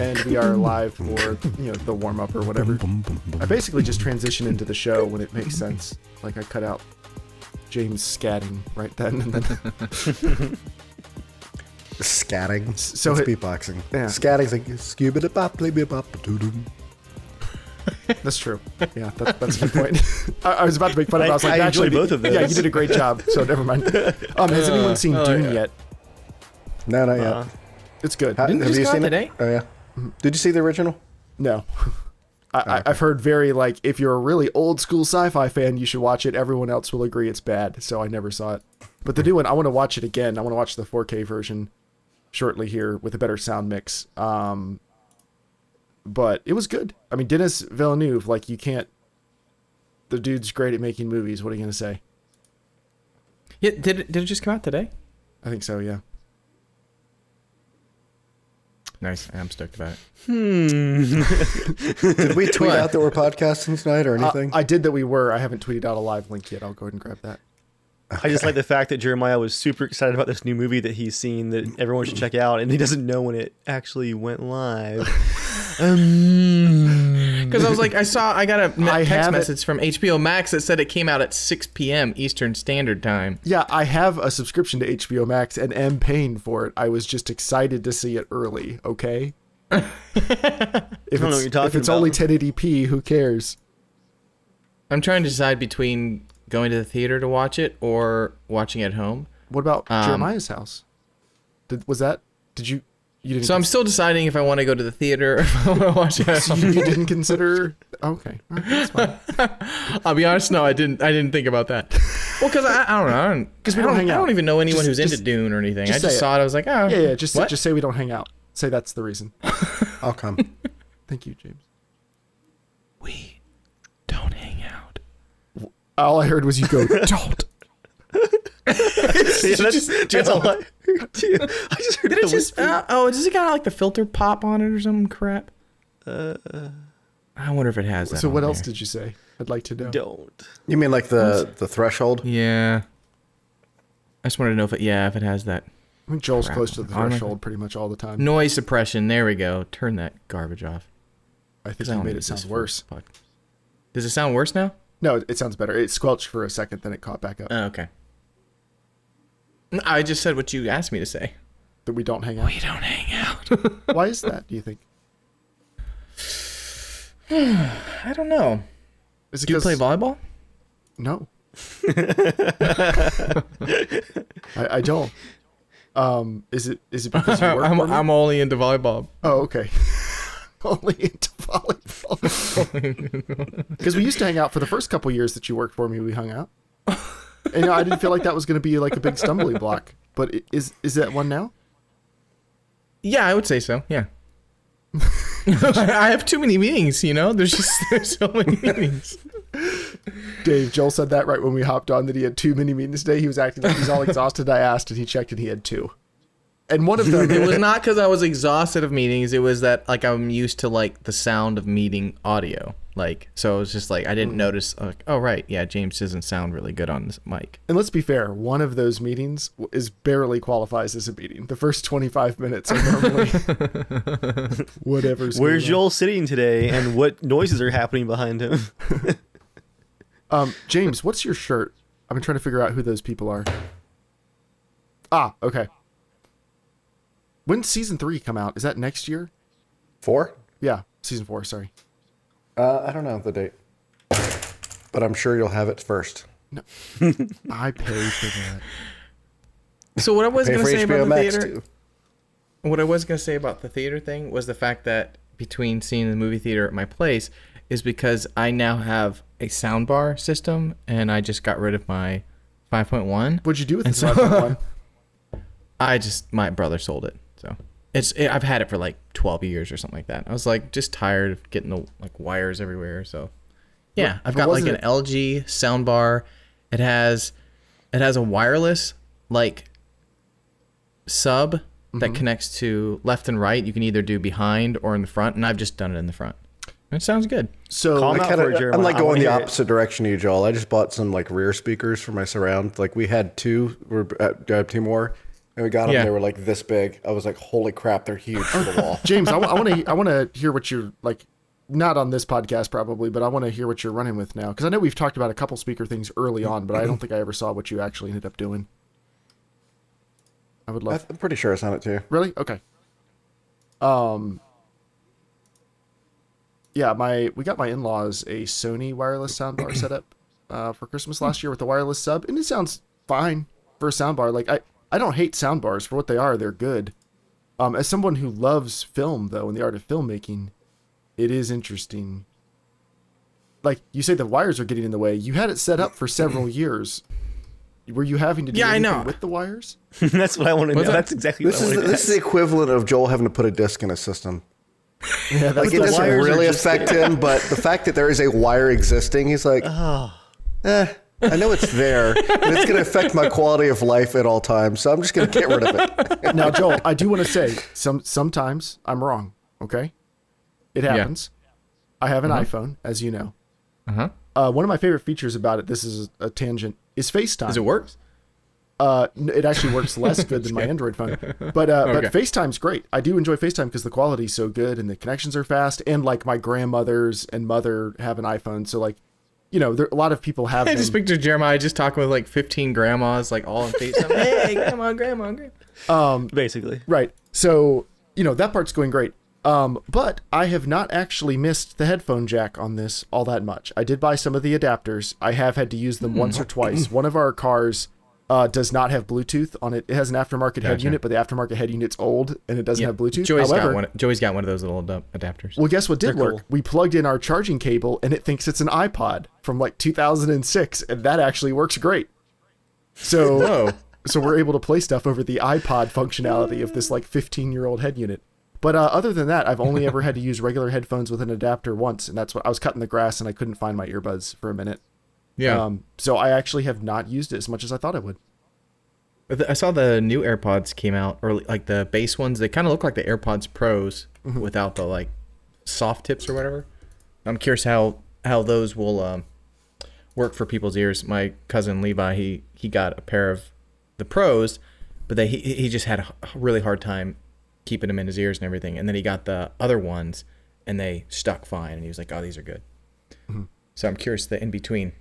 and we are live for the warm up or whatever. I basically just transition into the show when it makes sense. Like I cut out James scatting right then and then. Scatting. So it's beatboxing. Yeah. Scatting's like scuba bop play bop doo doo. That's true. Yeah, that's a good point. I was about to make fun of it. I was like, I actually, enjoyed both of those. Yeah, you did a great job. So never mind. Has anyone seen Dune yet? No, not yet. It's good. Have you seen it today? Oh yeah. Did you see the original? No. I've heard if you're a really old school sci-fi fan, you should watch it. Everyone else will agree it's bad, so I never saw it. But the new one, I want to watch it again. I want to watch the 4K version shortly here with a better sound mix. But it was good. I mean, Denis Villeneuve, the dude's great at making movies. What are you going to say? Yeah, did it just come out today? I think so, yeah. Nice. I'm stoked about it. Did we tweet out that we're podcasting tonight or anything? I did that we were. I haven't tweeted out a live link yet. I'll go ahead and grab that. I just like the fact that Jeremiah was super excited about this new movie that he's seen that everyone should check out, and he doesn't know when it actually went live. Because I was like, I got a text message from HBO Max that said it came out at 6 p.m. Eastern Standard Time. Yeah, I have a subscription to HBO Max and am paying for it. I was just excited to see it early, okay? If it's only 1080p, who cares? I'm trying to decide between going to the theater to watch it or watching it at home. What about Jeremiah's house? You didn't I'm still deciding if I want to go to the theater or if I want to watch it at home. You didn't consider? Okay, all right, that's fine. I'll be honest, no, I didn't think about that. Well, because I don't know. Because I don't even know anyone who's into Dune or anything. I just saw it. I was like, oh. Yeah, just say we don't hang out. Say that's the reason. I'll come. Thank you, James. We don't hang out. All I heard was you go, don't. That's all I just heard. Did it just, does it got like the filter pop on it or some crap? I wonder if it has that. So what else did you say? I'd like to know. Don't. You mean like the threshold? Yeah. I just wanted to know if it has that. I think Joel's close to the threshold pretty much all the time. Noise suppression. There we go. Turn that garbage off. I think you made it sound worse. Does it sound worse now? No, it sounds better. It squelched for a second, then it caught back up. Oh, okay. I just said what you asked me to say. That we don't hang out? We don't hang out. Why is that, do you think? I don't know. Is it do you play volleyball? No. I don't. Is it because you work for me? I'm only into volleyball. Oh, okay. Only into volleyball. Because we used to hang out for the first couple years that you worked for me. We hung out, and I didn't feel like that was going to be like a big stumbling block. But is that one now? Yeah, I would say so. Yeah. I have too many meetings. There's so many meetings. Dave, Joel said that right when we hopped on that he had too many meetings today. He was acting like he's all exhausted. I asked, and he checked, and he had 2. And one of them... It was not because I was exhausted of meetings. It was that, I'm used to, the sound of meeting audio. So it was just, I didn't notice, oh, right, yeah, James doesn't sound really good on this mic. And let's be fair, one of those meetings barely qualifies as a meeting. The first 25 minutes are normally whatever's Where's Joel sitting today, and what noises are happening behind him? James, what's your shirt? I've been trying to figure out who those people are. Ah, okay. When's season 3 come out? Is that next year? 4? Yeah, season 4, sorry. I don't know the date. But I'm sure you'll have it first. No. I pay for that. So what I was going to say about the theater... Too. What I was going to say about the theater thing was the fact that between seeing the movie theater at my place is because I now have a soundbar system, and I just got rid of my 5.1. What'd you do with the 5.1? My brother sold it. So I've had it for 12 years or something like that. I was just tired of getting the wires everywhere. So yeah, I've got an LG soundbar. It has a wireless sub that connects to left and right. You can either do behind or in the front, and I've just done it in the front. It sounds good. So I'm going the opposite direction of you, Joel. I just bought some rear speakers for my surround. We had 2. We're at Timor. And we got them. Yeah. They were like this big. I was like, holy crap, they're huge for the wall. James, I want to hear what you're like. Not on this podcast probably, but I want to hear what you're running with now, because I know we've talked about a couple speaker things early on, but I don't think I ever saw what you actually ended up doing. I would love. I'm pretty sure I sent it to you. Really? Okay. Yeah, we got my in-laws a Sony wireless soundbar setup for Christmas last year with the wireless sub, and it sounds fine for a soundbar. Like I don't hate soundbars for what they are; they're good. As someone who loves film, though, and the art of filmmaking, it is interesting. Like you say, the wires are getting in the way. You had it set up for several years. Were you having to do anything with the wires? That's what I want to know. That's exactly what I want to know. This is the equivalent of Joel having to put a disc in a system. Yeah, like it doesn't really affect him, but the fact that there is a wire existing, he's like, I know it's there, but it's going to affect my quality of life at all times, so I'm just going to get rid of it. Now, Joel, I do want to say, sometimes I'm wrong, okay? It happens. Yeah. I have an iPhone, as you know. One of my favorite features about it, this is a tangent, is FaceTime. Does it work? It actually works less good than my Android phone, but FaceTime's great. I do enjoy FaceTime because the quality's so good and the connections are fast. And like my grandmothers and mother have an iPhone, so like, you know, a lot of people have. I just picture Jeremiah just talking with like 15 grandmas, like all in FaceTime. Hey, grandma. Basically, right. So you know that part's going great. But I have not actually missed the headphone jack on this all that much. I did buy some of the adapters. I have had to use them once or twice. One of our cars does not have Bluetooth on it. It has an aftermarket head unit, but the aftermarket head unit's old and it doesn't have Bluetooth. Joey's got one of those little adapters. Well, guess what did work? Cool. We plugged in our charging cable and it thinks it's an iPod from like 2006, and that actually works great. So, so we're able to play stuff over the iPod functionality of this like 15-year-old head unit. But other than that, I've only ever had to use regular headphones with an adapter once, and that's what I was cutting the grass and I couldn't find my earbuds for a minute. Yeah. So I actually have not used it as much as I thought I would. I saw the new AirPods came out, or like the base ones. They kind of look like the AirPods Pros without the like soft tips or whatever. I'm curious how those will work for people's ears. My cousin Levi, he got a pair of the Pros, but he just had a really hard time keeping them in his ears and everything. And then he got the other ones, and they stuck fine. And he was like, "Oh, these are good." So I'm curious the in between.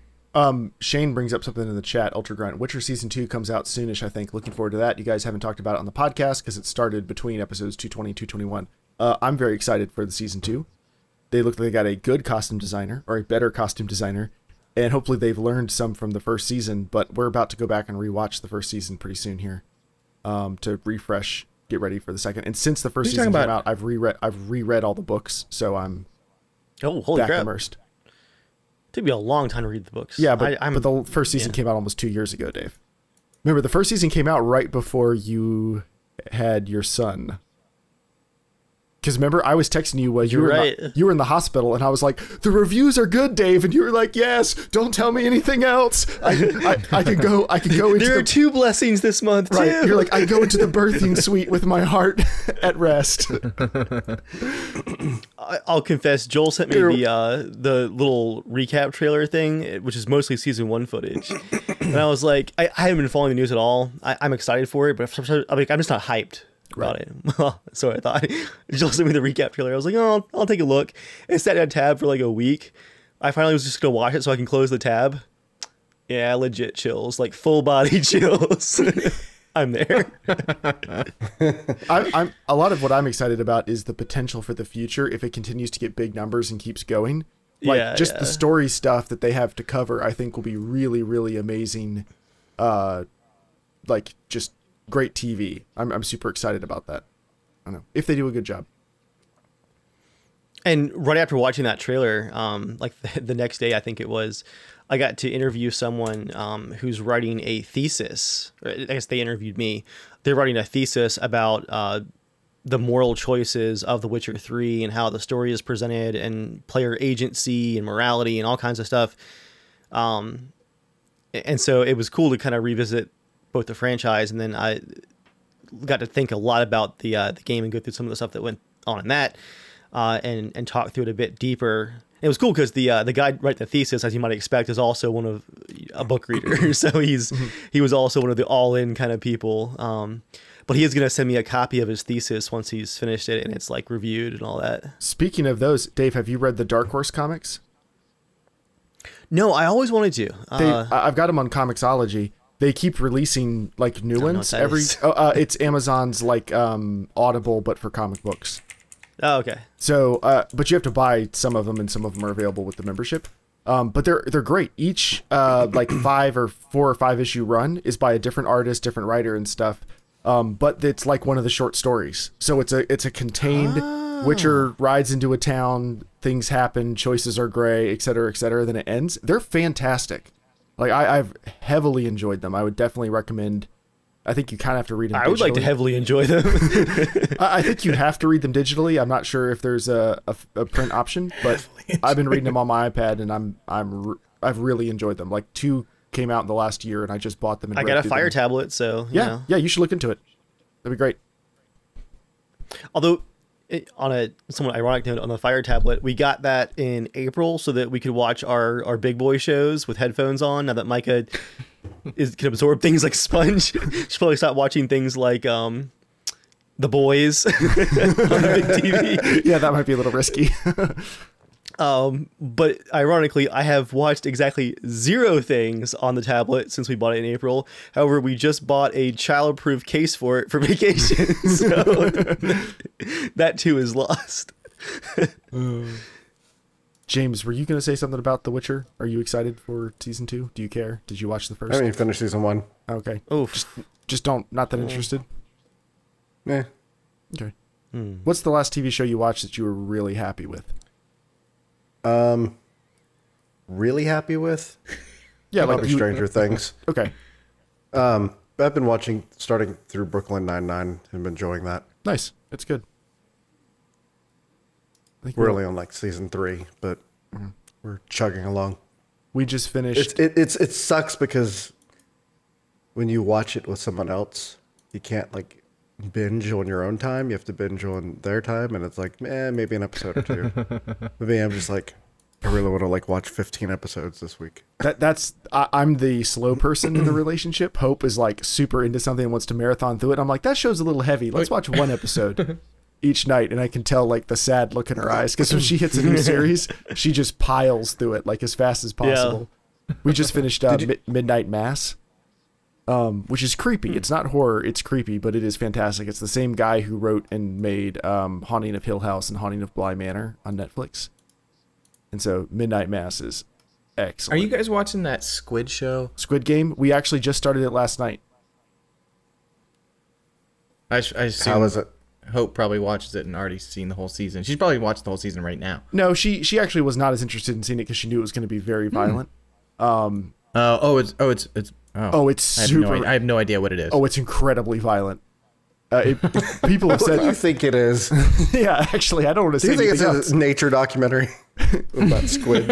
Shane brings up something in the chat. Ultra Grunt. Witcher Season 2 comes out soonish, I think. Looking forward to that. You guys haven't talked about it on the podcast because it started between episodes 220 and 221. I'm very excited for the Season 2. They look like they got a good costume designer, or a better costume designer, and hopefully they've learned some from the first season, but we're about to go back and rewatch the first season pretty soon here to refresh, get ready for the second. And since the first season came out, I've reread all the books, so I'm back immersed. It took me a long time to read the books. Yeah, but the first season came out almost 2 years ago, Dave. Remember, the first season came out right before you had your son. Because remember, I was texting you while you were in the hospital, and I was like, "The reviews are good, Dave," and you were like, "Yes, don't tell me anything else. I could go into there are 2 blessings this month, right, too." You're like, "I go into the birthing suite with my heart at rest." I'll confess, Joel sent me the little recap trailer thing, which is mostly season 1 footage, and I was like, I haven't been following the news at all. I'm excited for it, but I'm just not hyped about it. So I thought, Joel sent me the recap trailer. I was like, "Oh, I'll take a look." It sat in a tab for like a week. I finally was just gonna watch it so I can close the tab. Yeah, legit chills, like full body chills. I'm there. I'm a lot of what I'm excited about is the potential for the future if it continues to get big numbers and keeps going. Like the story stuff that they have to cover, I think will be really, really amazing. Like just great TV. I'm super excited about that. I don't know if they do a good job. And right after watching that trailer, like the next day, I think it was, I got to interview someone who's writing a thesis. Or I guess they interviewed me. They're writing a thesis about the moral choices of The Witcher 3 and how the story is presented and player agency and morality and all kinds of stuff. And so it was cool to kind of revisit both the franchise, and then I got to think a lot about the game and go through some of the stuff that went on in that, and talk through it a bit deeper. It was cool because the guy writing the thesis, as you might expect, is also one of a book reader, so he was also one of the all-in kind of people. But he is going to send me a copy of his thesis once he's finished it and it's like reviewed and all that. Speaking of those, Dave, have you read the Dark Horse comics? No, I always wanted to. I've got them on Comixology. They keep releasing like new ones every. It's Amazon's like Audible, but for comic books. Oh, okay. So, but you have to buy some of them, and some of them are available with the membership. But they're great. Each like 4 or 5 issue run is by a different artist, different writer, and stuff. But it's like one of the short stories. So it's a contained Witcher rides into a town, things happen, choices are gray, etc., etc. Then it ends. They're fantastic. Like I've heavily enjoyed them. I would definitely recommend. I think you kind of have to read them. I would like to heavily enjoy them. I think you have to read them digitally. I'm not sure if there's a print option, but I've been reading them on my iPad, and I've really enjoyed them. Like 2 came out in the last year, and I just bought them. And I got a Fire tablet, so yeah, you should look into it. That'd be great. Although, on a somewhat ironic note, on the Fire tablet, we got that in April so that we could watch our big boy shows with headphones on. Now that Micah can absorb things like sponge, she'll probably stop watching things like The Boys on the big TV. Yeah, that might be a little risky. But ironically, I have watched exactly 0 things on the tablet since we bought it in April. However, we just bought a child-proof case for it for vacation, so that too is lost. James, were you going to say something about The Witcher? Are you excited for season 2? Do you care? Did you watch the first? I haven't even finished season 1. Okay. Oof. Just not that interested? Yeah. Okay. What's the last TV show you watched that you were really happy with? Really happy with? Yeah, Probably Stranger Things. Okay. I've been starting through Brooklyn Nine-Nine and been enjoying that. Nice. It's good. I think We're only on like season 3, but we're chugging along. We just finished. It sucks because when you watch it with someone else, you can't like binge on your own time. You have to binge on their time, and it's like, maybe an episode or 2. Maybe I'm just like, I really want to like watch 15 episodes this week. I'm the slow person in the relationship. Hope is like super into something and wants to marathon through it. I'm like, that show's a little heavy. Let's watch 1 episode each night. And I can tell like the sad look in her eyes, because when she hits a new series, she just piles through it like as fast as possible. Yeah. We just finished Midnight Mass, which is creepy. It's not horror, it's creepy, but it is fantastic. It's the same guy who wrote and made Haunting of Hill House and Haunting of Bly Manor on Netflix. And so Midnight Mass is excellent. Are you guys watching that Squid show? Squid Game? We actually just started it last night. I assume How is it? Hope probably watches it and already seen the whole season. She's probably watched the whole season right now. No, she actually was not as interested in seeing it because she knew it was going to be very violent. It's super. I have no idea what it is. Oh, it's incredibly violent. People have said. What do you think it is? Yeah, actually, I don't want to say. Do you think anything it's a nature documentary about squids?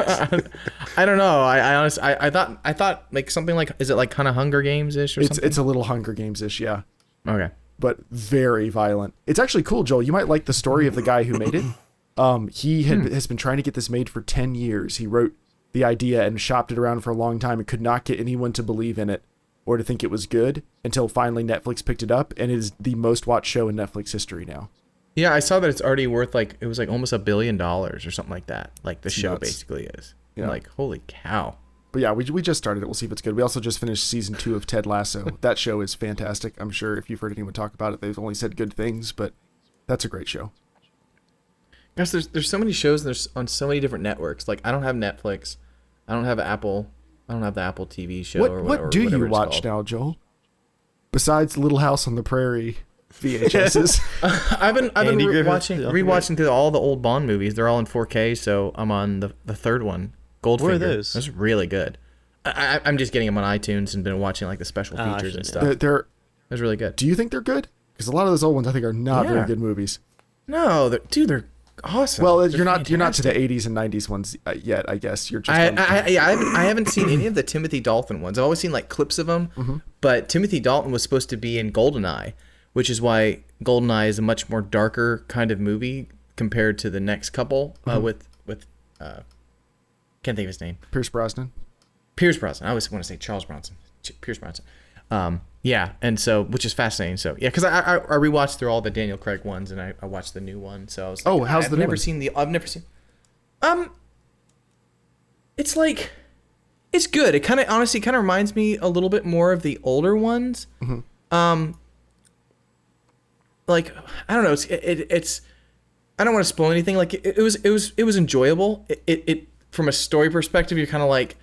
I don't know. I honestly, I thought like something like, is it like kind of Hunger Games ish or something? It's a little Hunger Games ish, yeah. Okay. But very violent. It's actually cool, Joel. You might like the story of the guy who made it. He has been trying to get this made for 10 years. He wrote the idea and shopped it around for a long time and could not get anyone to believe in it or to think it was good until finally Netflix picked it up, and it is the most watched show in Netflix history now. Yeah, I saw that it's already worth like, it was like almost $1 billion or something like that. Like the show basically is. Yeah. Like, holy cow. But yeah, we just started it. We'll see if it's good. We also just finished season 2 of Ted Lasso. That show is fantastic. I'm sure if you've heard anyone talk about it, they've only said good things, but that's a great show. Guys, there's so many shows, and there's on so many different networks. Like, I don't have Netflix. I don't have Apple. I don't have the Apple TV show or whatever. What do you watch now, Joel? Besides Little House on the Prairie VHSs. I've been rewatching through all the old Bond movies. They're all in 4K, so I'm on the third one. Goldfinger. Where are those? That's really good. I'm just getting them on iTunes and been watching like the special features and stuff. They're really good. Do you think they're good? Because a lot of those old ones I think are not very good movies. No, they're awesome. Well, you're not to the 80s and 90s ones yet, I guess. You're just I haven't seen any of the Timothy Dalton ones. I've always seen like clips of them, but Timothy Dalton was supposed to be in GoldenEye, which is why GoldenEye is a much more darker kind of movie compared to the next couple with can't think of his name. Pierce Brosnan. Pierce Brosnan. I always want to say Charles Bronson. Pierce Brosnan. Yeah, and so, which is fascinating. So yeah, because I rewatched through all the Daniel Craig ones, and I watched the new one. So I was like, how's the new one? I've never seen. It's like, it's good. It kind of honestly kind of reminds me a little bit more of the older ones. Mm-hmm. Like I don't know. It's I don't want to spoil anything. Like it was enjoyable. It from a story perspective, you're kind of like,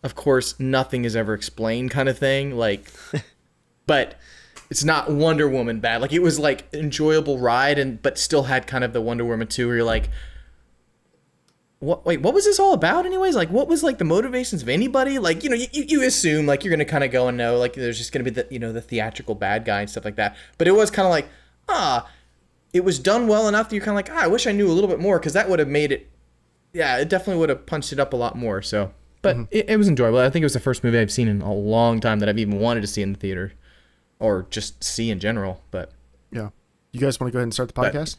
of course, nothing is ever explained, kind of thing. Like, but it's not Wonder Woman bad. Like it was like enjoyable ride, but still had kind of the Wonder Woman 2 where you're like, what was this all about anyways? Like what was like the motivations of anybody? Like, you know, you assume like you're going to kind of go and know like there's just going to be the, you know, the theatrical bad guy and stuff like that. But it was kind of like, it was done well enough that you're kind of like, I wish I knew a little bit more, because that would have made it, yeah, it definitely would have punched it up a lot more. So, but it was enjoyable. I think it was the first movie I've seen in a long time that I've even wanted to see in the theater, or just see in general. But yeah, you guys want to go ahead and start the podcast?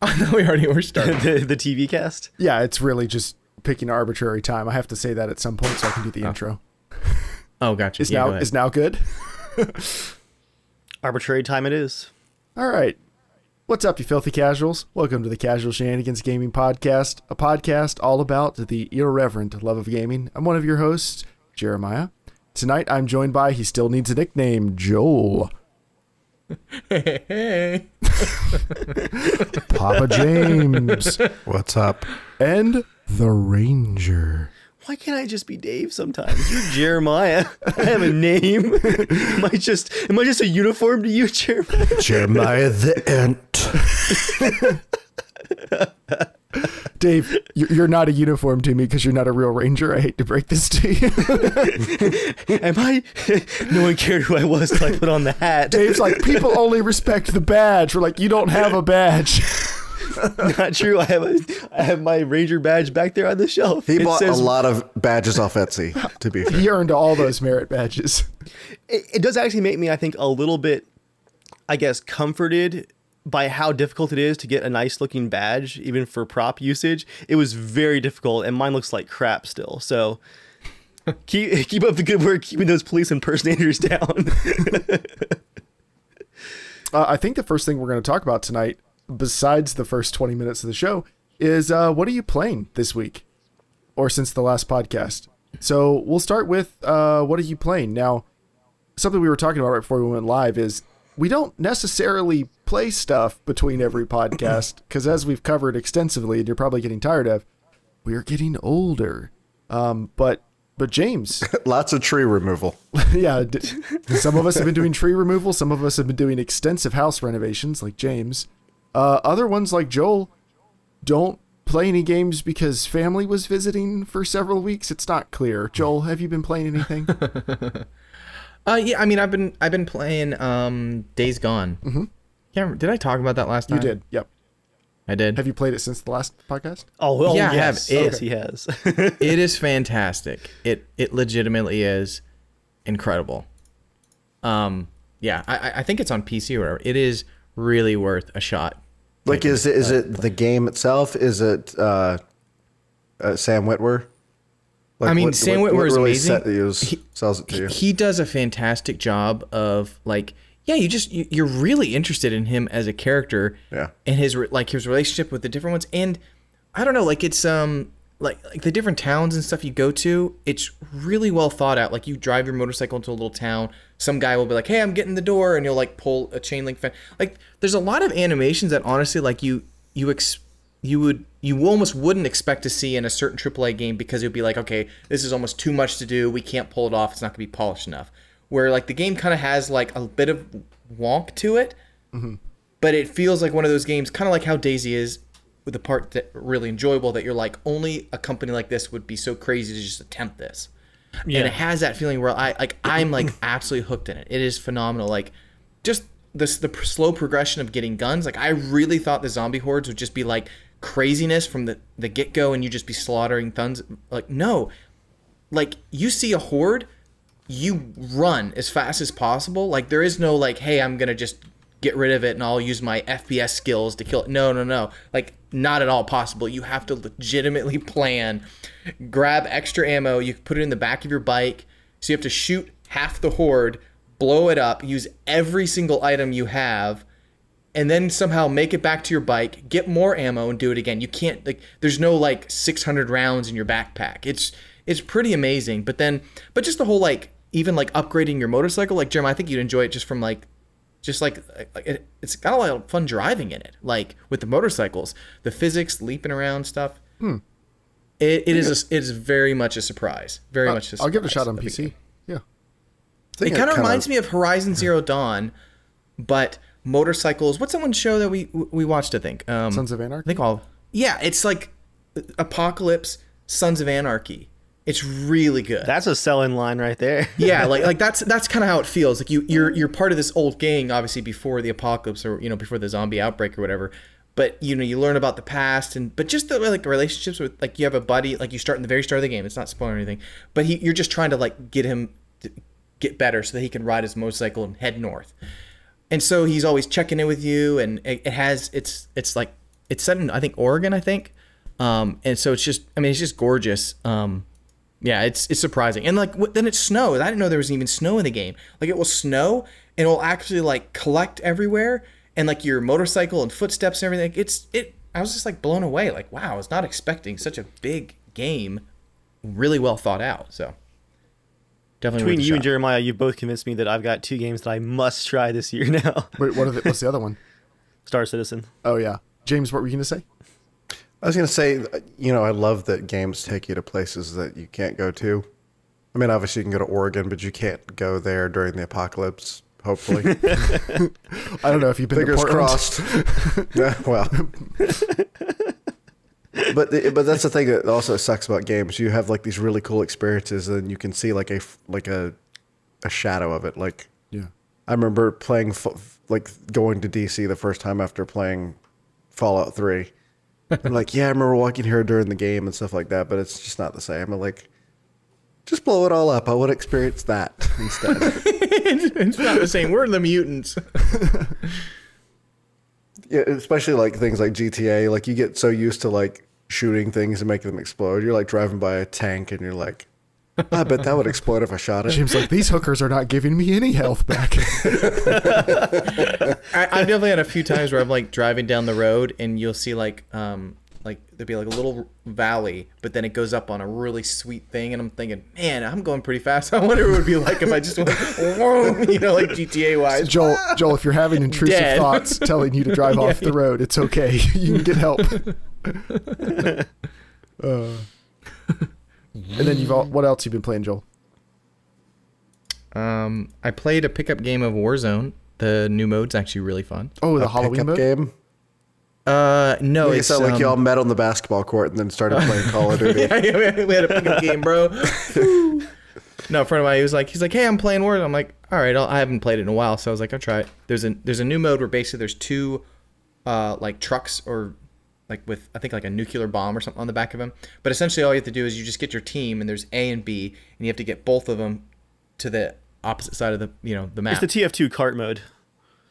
I know we already were starting the TV cast. Yeah, it's really just picking an arbitrary time. I have to say that at some point so I can do the intro. Oh, gotcha. Is now good? Arbitrary time it is. All right. What's up, you filthy casuals? Welcome to the Casual Shenanigans Gaming Podcast, a podcast all about the irreverent love of gaming. I'm one of your hosts, Jeremiah. Tonight, I'm joined by, he still needs a nickname, Joel. Hey. Papa James. What's up? And the Ranger. Why can't I just be Dave sometimes? You're Jeremiah. I have a name. Am I just a uniform to you, Jeremiah? Jeremiah the Ent. Dave, you're not a uniform to me because you're not a real Ranger. I hate to break this to you. Am I? No one cared who I was till I put on the hat. Dave's like, people only respect the badge. We're like, you don't have a badge. Not true. I have my Ranger badge back there on the shelf. He bought a lot of badges off Etsy, to be fair. He earned all those merit badges. It does actually make me, I think, a little bit, I guess, comforted by how difficult it is to get a nice looking badge, even for prop usage. It was very difficult, and mine looks like crap still. So keep up the good work keeping those police impersonators down. I think the first thing we're going to talk about tonight, besides the first 20 minutes of the show, is what are you playing this week or since the last podcast? So we'll start with what are you playing? Now, something we were talking about right before we went live is we don't necessarily play stuff between every podcast because, as we've covered extensively and you're probably getting tired of, we're getting older. But James, lots of tree removal. Yeah, some of us have been doing tree removal. Some of us have been doing extensive house renovations, like James. Other ones, like Joel, don't play any games because family was visiting for several weeks. It's not clear. Joel, have you been playing anything? Yeah, I mean, I've been playing Days Gone. Mm-hmm. Yeah, did I talk about that last time? You did. Yep. I did. Have you played it since the last podcast? Oh, well, yeah, yes. I have. Yes, he has. It is fantastic. It legitimately is incredible. Yeah, I think it's on PC or whatever. It is really worth a shot. Like, is it the game itself? Is it Sam Witwer? Like, I mean, Sam Witwer is amazing. Sells it to you. He does a fantastic job of, like, yeah, you're really interested in him as a character. Yeah. And his relationship with the different ones. And I don't know, like, it's like the different towns and stuff you go to, it's really well thought out. Like, you drive your motorcycle into a little town, some guy will be like, hey, I'm getting the door, and you'll like pull a chain link fence. Like, there's a lot of animations that honestly, like, you almost wouldn't expect to see in a certain AAA game, because it would be like, okay, this is almost too much to do, we can't pull it off, it's not gonna be polished enough. Where, like, the game kind of has like a bit of wonk to it, but it feels like one of those games, kind of like how Daisy is, with the part that really enjoyable, that you're like, only a company like this would be so crazy to just attempt this. Yeah. And it has that feeling where I'm like absolutely hooked in it. It is phenomenal. Like, just the slow progression of getting guns. Like, I really thought the zombie hordes would just be like craziness from the get-go, and you just be slaughtering tons. Like, no, like, you see a horde, you run as fast as possible. Like, there is no like, hey, I'm gonna just get rid of it and I'll use my FPS skills to kill it. No. Like, not at all possible. You have to legitimately plan, grab extra ammo, you put it in the back of your bike, so you have to shoot half the horde, blow it up, use every single item you have, and then somehow make it back to your bike, get more ammo, and do it again. You can't, like, there's no, like, 600 rounds in your backpack. It's pretty amazing. But just the whole, like, even, like, upgrading your motorcycle, like, Jeremy, I think you'd enjoy it just from, like, it's got a lot of fun driving in it, like, with the motorcycles. The physics, leaping around stuff. It is very much a surprise. Very much a surprise. I'll give it a shot on PC. Yeah. It kind of reminds me of Horizon Zero Dawn, but motorcycles. What's that one show that we watched, I think? Sons of Anarchy? I think yeah, it's like Apocalypse, Sons of Anarchy. It's really good. That's a sell-in line right there. Yeah, like that's kind of how it feels. Like you're part of this old gang, obviously before the apocalypse or before the zombie outbreak or whatever. But you learn about the past but just the like relationships with, like, you have a buddy, like, you start in the very start of the game. It's not spoiling anything, but you're just trying to, like, get him to get better so that he can ride his motorcycle and head north. And so he's always checking in with you, and it's set in, I think, Oregon, I think. And so it's just gorgeous. Yeah, it's surprising. And, like, then it snows. I didn't know there was even snow in the game. Like, it will snow, and it will actually, like, collect everywhere, and, like, your motorcycle and footsteps and everything. I was just, like, blown away. Like, wow, I was not expecting such a big game, really well thought out. So definitely between you and Jeremiah, you've both convinced me that I've got 2 games that I must try this year now. Wait, what's the other one? Star Citizen. Oh yeah, James, what were you gonna say? I was going to say, I love that games take you to places that you can't go to. I mean, obviously you can go to Oregon, but you can't go there during the apocalypse, hopefully. I don't know if you've been Fingers to Portland. crossed. Yeah, well. But that's the thing that also sucks about games. You have, like, these really cool experiences, and you can see, like, a shadow of it. Like, yeah. I remember playing, going to DC the first time after playing Fallout 3. I'm like, yeah, I remember walking here during the game and stuff like that, but it's just not the same. I'm like, just blow it all up. I would experience that instead. It's not the same. We're the mutants. Yeah, especially, like, things like GTA. Like, you get so used to, like, shooting things and making them explode. You're, like, driving by a tank, and you're like, I bet that would explode if I shot it. James, like, these hookers are not giving me any health back. I definitely had a few times where I'm, like, driving down the road, and you'll see, like there'll be, like, a little valley, but then it goes up on a really sweet thing, and I'm thinking, man, I'm going pretty fast. I wonder what it would be like if I just went, like GTA wise. Joel, if you're having intrusive thoughts telling you to drive off the road, it's okay. You can get help. And then what else you been playing, Joel? I played a pickup game of Warzone. The new mode's actually really fun. Oh, the Halloween mode game? No, It sounded like y'all met on the basketball court and then started playing Call of Duty. Yeah, we had a pickup game, bro. No, a friend of mine, he's like, hey, I'm playing Warzone. I'm like, all right, I haven't played it in a while, so I was like, I'll try it. There's a new mode where basically there's 2 like trucks, or like with, I think, like a nuclear bomb or something on the back of them. But essentially all you have to do is you just get your team, and there's A and B, and you have to get both of them to the opposite side of the the map. It's the TF2 cart mode.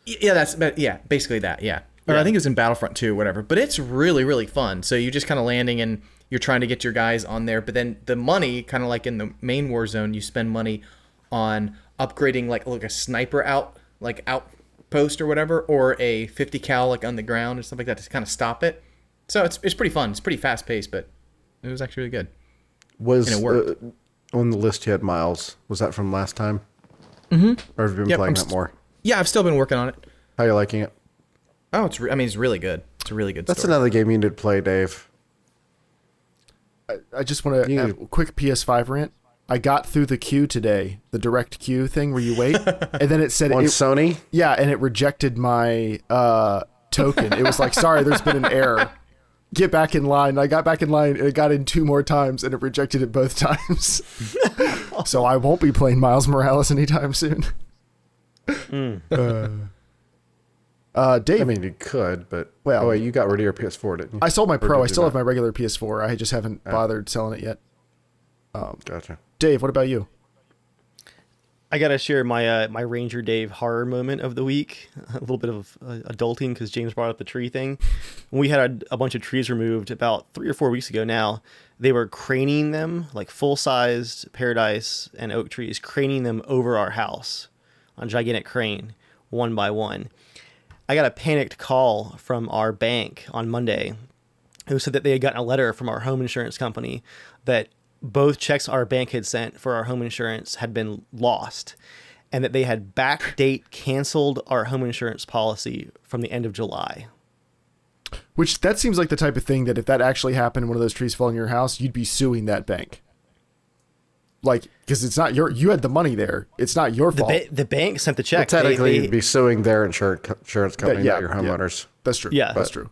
Yeah, basically that, yeah. Or I think it was in Battlefront 2 or whatever. But it's really, really fun. So you're just kind of landing, and you're trying to get your guys on there. But then the money, kind of like in the main Warzone, you spend money on upgrading like a sniper outpost or whatever, or a 50 cal like on the ground and stuff like that to kind of stop it. So it's pretty fun. It's pretty fast paced, but it was actually really good. And it worked. On the list you had Miles. Was that from last time? Mm-hmm. Or have you been playing that more? Yeah, I've still been working on it. How are you liking it? Oh, it's really good. It's a really good That's story. another game you need to play, Dave. I just want to have a quick PS5 rant. I got through the queue today, the direct queue thing where you wait, and then it said on Sony? Yeah, and it rejected my token. It was like, sorry, there's been an error. Get back in line. I got back in line, and it got in 2 more times, and it rejected it both times. So I won't be playing Miles Morales anytime soon. Dave, I mean, you could, but well, you got rid of your PS4, didn't you? I sold my Pro. I still have my regular PS4. I just haven't bothered selling it yet. Gotcha. Dave, what about you? I gotta share my my Ranger Dave horror moment of the week. A little bit of adulting because James brought up the tree thing. When we had a bunch of trees removed about 3 or 4 weeks ago now, they were craning them, like full-sized paradise and oak trees, craning them over our house on a gigantic crane, one by one. I got a panicked call from our bank on Monday who said that they had gotten a letter from our home insurance company that both checks our bank had sent for our home insurance had been lost, and that they had backdate canceled our home insurance policy from the end of July. Which, that seems like the type of thing that if that actually happened, one of those trees fell in your house, you'd be suing that bank. Like, because it's not you had the money there. It's not your fault. The bank sent the check. Well, technically, you'd be suing their insurance company, yeah, not your homeowners. Yeah, that's true. Yeah, that's true.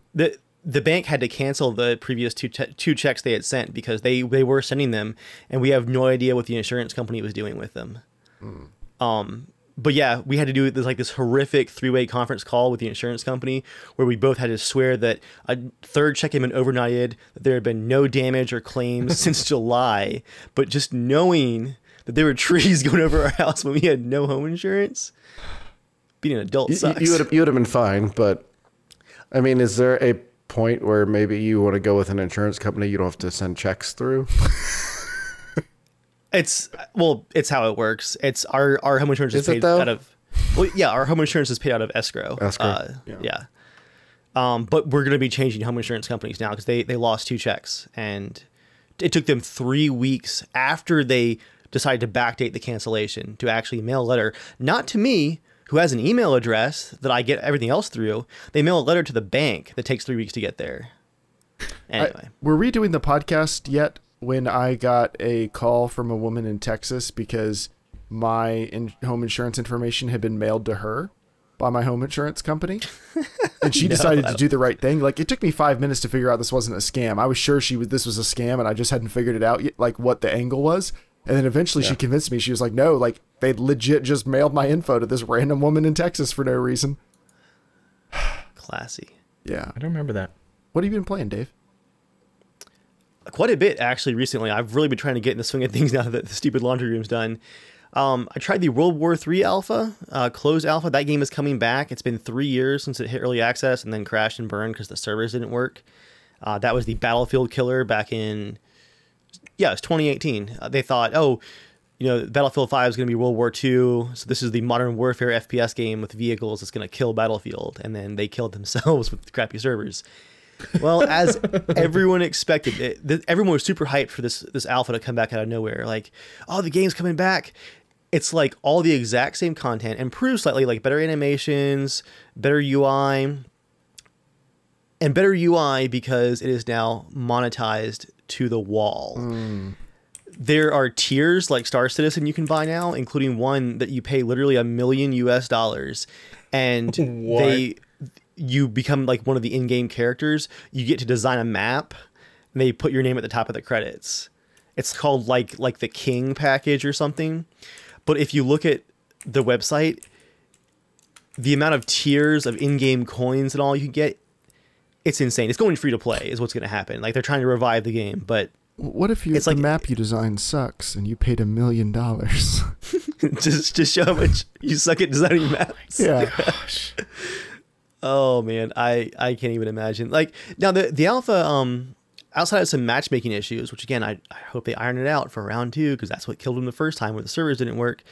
The bank had to cancel the previous two checks they had sent because they were sending them, and we have no idea what the insurance company was doing with them. But yeah, we had to do this horrific 3-way conference call with the insurance company where we both had to swear that a third check had been overnighted, that there had been no damage or claims since July, but just knowing that there were trees going over our house when we had no home insurance, being an adult sucks. You would have been fine, but I mean, is there a point where maybe you want to go with an insurance company you don't have to send checks through? It's how it works. It's our home insurance is paid out of, our home insurance is paid out of escrow. Yeah. But we're going to be changing home insurance companies now because they lost 2 checks, and it took them 3 weeks after they decided to backdate the cancellation to actually mail a letter, not to me, who has an email address that I get everything else through. They mail a letter to the bank that takes 3 weeks to get there. Anyway. Were we doing the podcast yet when I got a call from a woman in Texas because my home insurance information had been mailed to her by my home insurance company? And she decided to do the right thing. Like, it took me 5 minutes to figure out this wasn't a scam. I was sure this was a scam, and I just hadn't figured it out yet, like what the angle was. And then eventually she convinced me. She was like, no, like, they legit just mailed my info to this random woman in Texas for no reason. Classy. Yeah. I don't remember that. What have you been playing, Dave? Quite a bit, actually, recently. I've really been trying to get in the swing of things now that the stupid laundry room's done. I tried the World War III alpha, closed alpha. That game is coming back. It's been 3 years since it hit early access and then crashed and burned because the servers didn't work. That was the Battlefield killer back in... Yeah, it was 2018. They thought, Battlefield 5 is going to be World War II, so this is the modern warfare FPS game with vehicles that's going to kill Battlefield, and then they killed themselves with the crappy servers. Well, as everyone expected, everyone was super hyped for this alpha to come back out of nowhere. Like, oh, the game's coming back. It's like all the exact same content, improved slightly, like better animations, better UI, and better UI because it is now monetized to the wall. There are tiers like Star Citizen you can buy now, including one that you pay literally $1 million US, and you become like one of the in-game characters. You get to design a map, and they put your name at the top of the credits. It's called like the King package or something. But if you look at the website, the amount of tiers of in-game coins and all you can get, it's insane. It's going free to play is what's going to happen. Like, they're trying to revive the game, but what if the map you designed sucks and you paid $1 million? just show how much you suck at designing maps. Yeah. Gosh. Oh man, I can't even imagine. Like, now the alpha, outside of some matchmaking issues, which again I hope they iron it out for round 2 because that's what killed them the first time where the servers didn't work.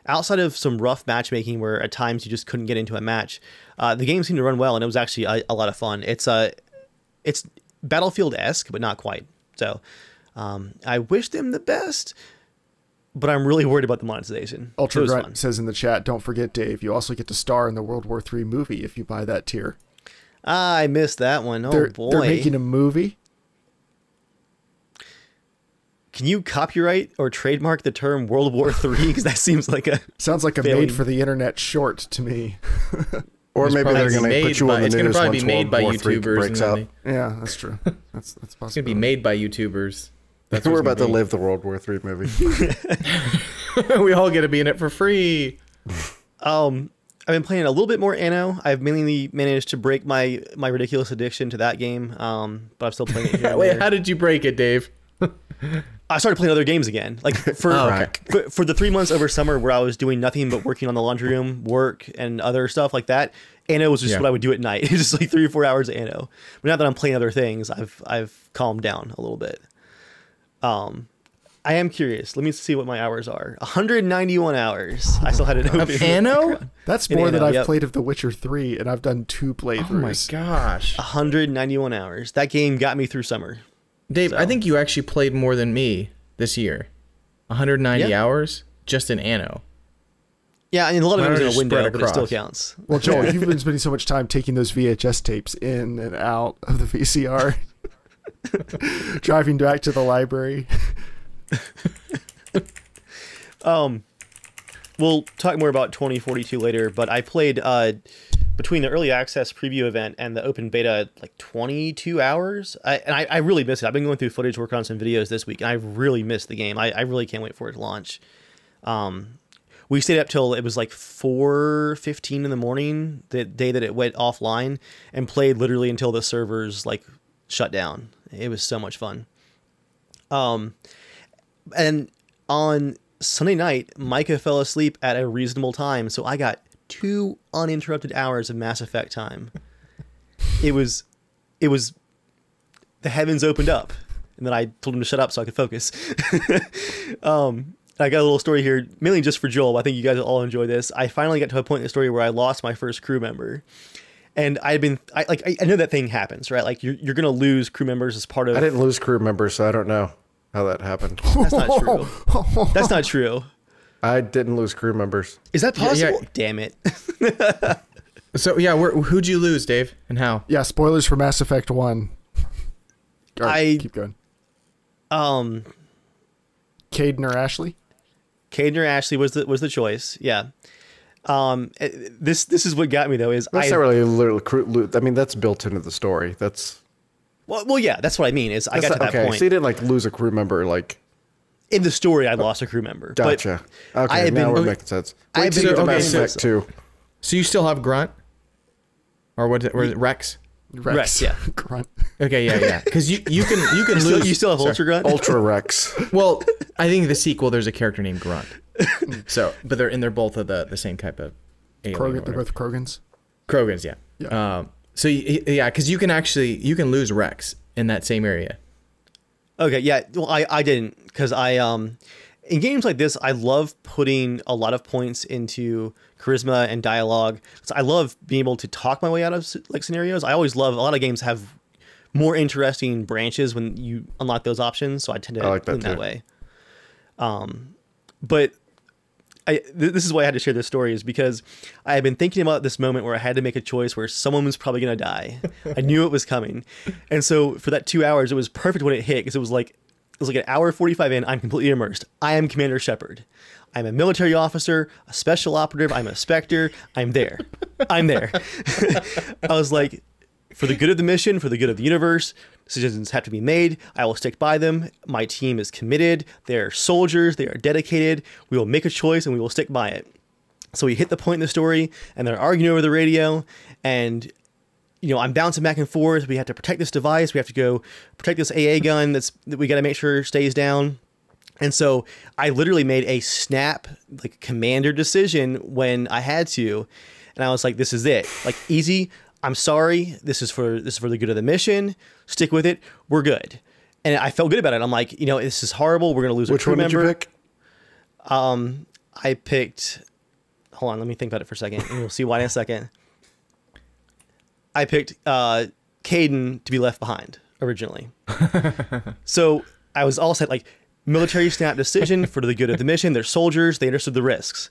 Outside of some rough matchmaking where at times you just couldn't get into a match, the game seemed to run well, and it was actually a lot of fun. It's Battlefield-esque, but not quite. So I wish them the best, but I'm really worried about the monetization. Ultra Grunt says in the chat, don't forget, Dave, you also get to star in the World War III movie if you buy that tier. I missed that one. Oh, boy. They're making a movie. Can you copyright or trademark the term World War III? Because that seems like sounds like a made for the internet short to me. Or maybe they're going to put you on the news. It's going to probably be made by YouTubers. Yeah, that's true. That's possible. It's going to be made by YouTubers. That's we're about to live the World War III movie. We all get to be in it for free. I've been playing a little bit more Anno. I've mainly managed to break my ridiculous addiction to that game, but I'm still playing it here. Wait, how did you break it, Dave? I started playing other games again. Like for the 3 months over summer where I was doing nothing but working on the laundry room, work, and other stuff like that. Anno was just what I would do at night. It's just like 3 or 4 hours of Anno. But now that I'm playing other things, I've calmed down a little bit. I am curious. Let me see what my hours are. 191 hours. I still had it open. Of Anno? That's more than I've played of The Witcher 3, and I've done 2 playthroughs. Oh my gosh. 191 hours. That game got me through summer. Dave, I think you actually played more than me this year. 190 hours just in Anno. Yeah, and a lot of it was in a window, but it still counts. Well, Joel, you've been spending so much time taking those VHS tapes in and out of the VCR. Driving back to the library. We'll talk more about 2042 later, but I played between the early access preview event and the open beta like 22 hours. I really miss it. I've been going through footage, working on some videos this week, and I really missed the game. I really can't wait for it to launch. We stayed up till it was like 4:15 in the morning, the day that it went offline, and played literally until the servers like shut down. It was so much fun. And on Sunday night, Micah fell asleep at a reasonable time, so I got 2 uninterrupted hours of Mass Effect time. It was the heavens opened up, and then I told him to shut up so I could focus. I got a little story here, mainly just for Joel. I think you guys will all enjoy this. I finally got to a point in the story where I lost my first crew member. And I know that thing happens, right? Like you're gonna lose crew members as part of. I didn't lose crew members, so I don't know how that happened. That's not true. That's not true. I didn't lose crew members. Is that possible? Yeah. Damn it. So yeah, who'd you lose, Dave, and how? Yeah, spoilers for Mass Effect 1. Keep going. Caden or Ashley? Caden or Ashley was the choice. Yeah. This is what got me though. Is that's not really a little crew. I mean, that's built into the story. That's. Well, yeah, that's what I mean. Is I got to that point. So you didn't like lose a crew member, like. In the story, I lost a crew member. Gotcha. Okay, now we're making sense. I've been Mass Effect 2. So you still have Grunt, or was it Rex? Rex, yeah. Grunt. Okay, yeah. Because you can lose. You still have Ultra Grunt? Ultra Rex. Well, I think the sequel there's a character named Grunt. So, but they're both of the same type of alien. They're both Krogans. Krogans, yeah. So yeah, because you can lose Rex in that same area. Okay, yeah. Well, I didn't, because in games like this, I love putting a lot of points into charisma and dialogue. So I love being able to talk my way out of like scenarios. I always love, a lot of games have more interesting branches when you unlock those options. So I tend to like lean that way. But this is why I had to share this story, is because I had been thinking about this moment where I had to make a choice where someone was probably going to die. I knew it was coming. And so for that 2 hours, it was perfect when it hit, because it was like an hour 45 in. I'm completely immersed. I am Commander Shepard. I'm a military officer, a special operative. I'm a Spectre. I'm there. I was like, for the good of the mission, for the good of the universe, decisions have to be made. I will stick by them. My team is committed. They're soldiers. They are dedicated. We will make a choice and we will stick by it. So we hit the point in the story and they're arguing over the radio, and I'm bouncing back and forth. We have to protect this device. We have to go protect this AA gun that we got to make sure stays down. And so I literally made a snap, like, commander decision when I had to. And I was like, this is it. Like, easy. I'm sorry. This is for the good of the mission. Stick with it. We're good. And I felt good about it. I'm like, this is horrible. We're going to lose a crew member. Which one did you pick? I picked, hold on, let me think about it for a second, and you'll see why in a second. I picked Caden to be left behind originally. So I was all set, like, military snap decision for the good of the mission. They're soldiers. They understood the risks.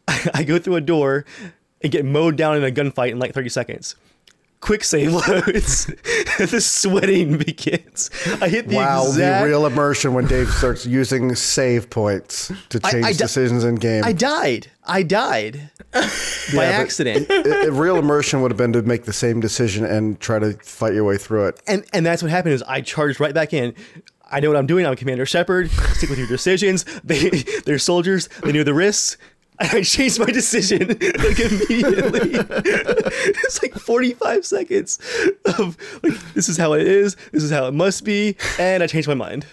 I go through a door and get mowed down in a gunfight in like 30 seconds. Quick save loads. The sweating begins. I hit the the real immersion when Dave starts using save points to change decisions in game. I died by accident. Real immersion would have been to make the same decision and try to fight your way through it. And that's what happened, is I charged right back in. I know what I'm doing. I'm Commander Shepard. Stick with your decisions. They're soldiers. They knew the risks. I changed my decision like immediately. It's like 45 seconds of like, this is how it is. This is how it must be. And I changed my mind.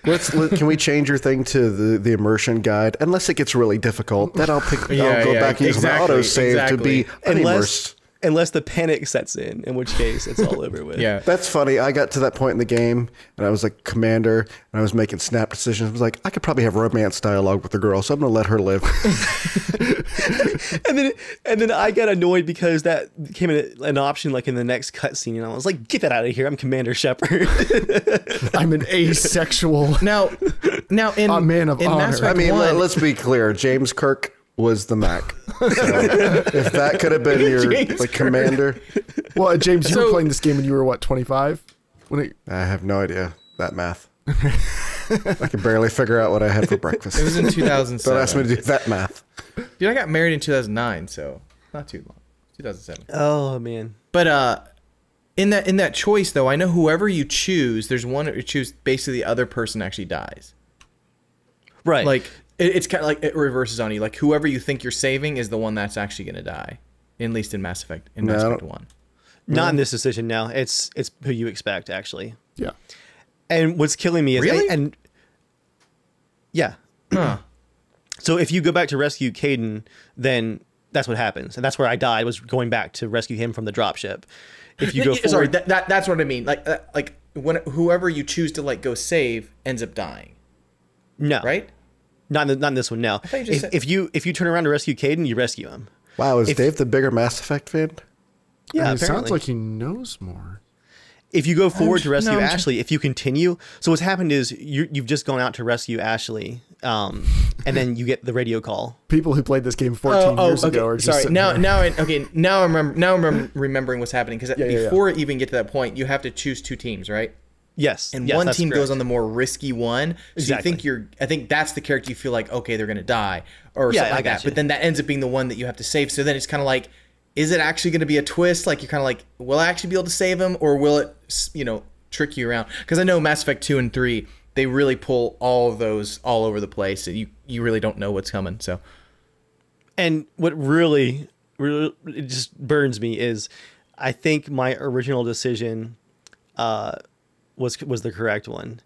Can we change your thing to the immersion guide? Unless it gets really difficult, then I'll go back and use my autosave to be unimmersed. Unless the panic sets in which case it's all over with. Yeah. That's funny. I got to that point in the game, and I was like commander, and I was making snap decisions. I was like, I could probably have romance dialogue with the girl, so I'm going to let her live. and then I got annoyed because that became an option like in the next cutscene, and I was like, get that out of here. I'm Commander Shepard. I'm an asexual. Now in a man of honor. Mass Effect I mean, 1, let's be clear. James Kirk was the Mac. So if that could have been your like commander. Well, James, you were playing this game when you were what, 25? I have no idea that math. I can barely figure out what I had for breakfast. It was in 2007. Don't ask me to do that math. Dude, I got married in 2009, so not too long. 2007. Oh man. But in that choice though, I know whoever you choose, there's one that you choose basically the other person actually dies. Right. Like it's kind of like it reverses on you. Like whoever you think you're saving is the one that's actually going to die. At least in Mass Effect 1. Not in this decision now. It's who you expect actually. Yeah. And what's killing me is Really? yeah. Huh. So if you go back to rescue Caden, then that's what happens, and that's where I died, was going back to rescue him from the dropship. If you go forward, sorry, that's what I mean. Like when whoever you choose to like go save ends up dying. no, Right? Not in this one. No. thought you just said- If you turn around to rescue Caden, you rescue him. Wow, is Dave the bigger Mass Effect fan? Yeah, And it sounds apparently. like he knows more. If you go forward to rescue no, I'm Ashley, if you continue, so what's happened is you've just gone out to rescue Ashley, and then you get the radio call. People who played this game 14 years ago are just sorry. sitting Now, there. now I'm remembering what's happening because Yeah. before it even get to that point, you have to choose two teams, right? Yes, And yes, one that's team correct. goes on the more risky one. So Exactly. you think I think that's the character you feel like, okay, they're gonna die or Yeah, something I like got that. you. But then that ends up being the one that you have to save. So then it's kind of like, is it actually gonna be a twist? Like you're kind of like, will I actually be able to save him, or will it, trick you around? Because I know Mass Effect 2 and 3, they really pull all of those all over the place, and you really don't know what's coming. So And what really it just burns me is, I think my original decision was the correct one.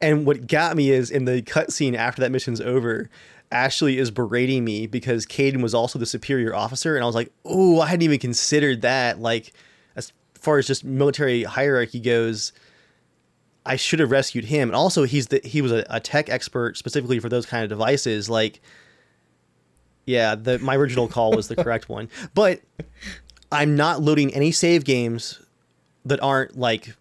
And what got me is in the cutscene after that mission's over, Ashley is berating me because Caden was also the superior officer, and I was like, oh, I hadn't even considered that. Like, as far as just military hierarchy goes, I should have rescued him. And also, he was a tech expert specifically for those kind of devices. Like, yeah, my original call was the correct one. But I'm not loading any save games that aren't like,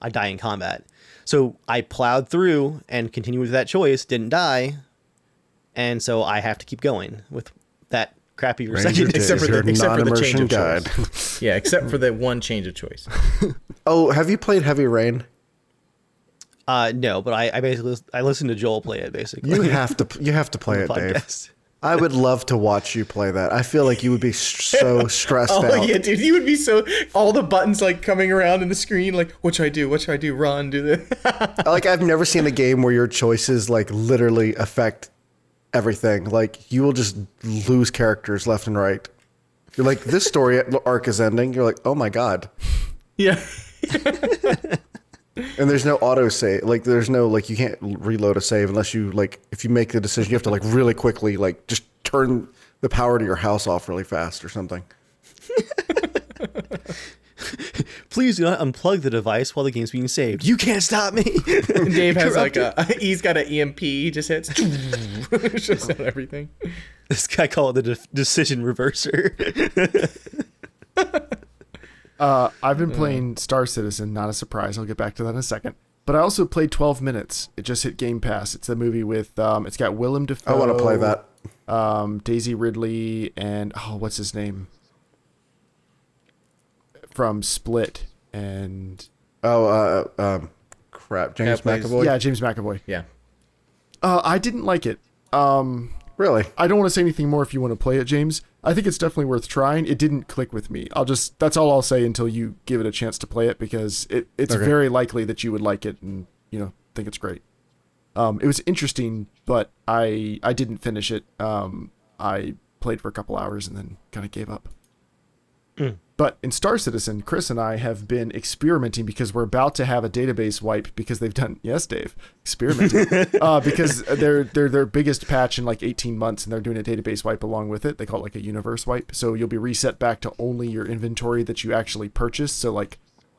I die in combat. So I plowed through and continued with that choice, didn't die. And so I have to keep going with that crappier second. except for the change non-immersion of guide. choice. Yeah, except for the one change of choice. Oh, have you played Heavy Rain? No, but I basically listened to Joel play it basically. You have to play it, Dave. Podcast. I would love to watch you play that. I feel like you would be so stressed out. Oh yeah, dude, you would be so all the buttons like coming around in the screen, like what should I do? What should I do? Run, do this. Like I've never seen a game where your choices like literally affect everything. Like you will just lose characters left and right. You're like, this story arc is ending. You're like, oh my god. Yeah. And there's no auto save. Like there's no like you can't reload a save unless you like if you make the decision you have to like really quickly like just turn the power to your house off really fast or something. Please do not unplug the device while the game's being saved. You can't stop me. Dave has like he's got an EMP, he just hits shuts down everything. This guy called it the decision reverser. I've been playing Star Citizen, not a surprise. I'll get back to that in a second. But I also played 12 Minutes. It just hit Game Pass. It's the movie with, it's got Willem Dafoe. I want to play that. Daisy Ridley and, what's his name? From Split and... Crap. James plays- McAvoy? Yeah, James McAvoy. Yeah. I didn't like it. Really? I don't want to say anything more if you want to play it, James. I think it's definitely worth trying. It didn't click with me. That's all I'll say until you give it a chance to play it, because it's Okay. very likely that you would like it and, think it's great. It was interesting, but I didn't finish it. I played for a couple hours and then kind of gave up. But But in Star Citizen, Chris and I have been experimenting because we're about to have a database wipe because they've done, yes, Dave, experimenting, because they're their biggest patch in like 18 months and they're doing a database wipe along with it. They call it like a universe wipe. So you'll be reset back to only your inventory that you actually purchased. So like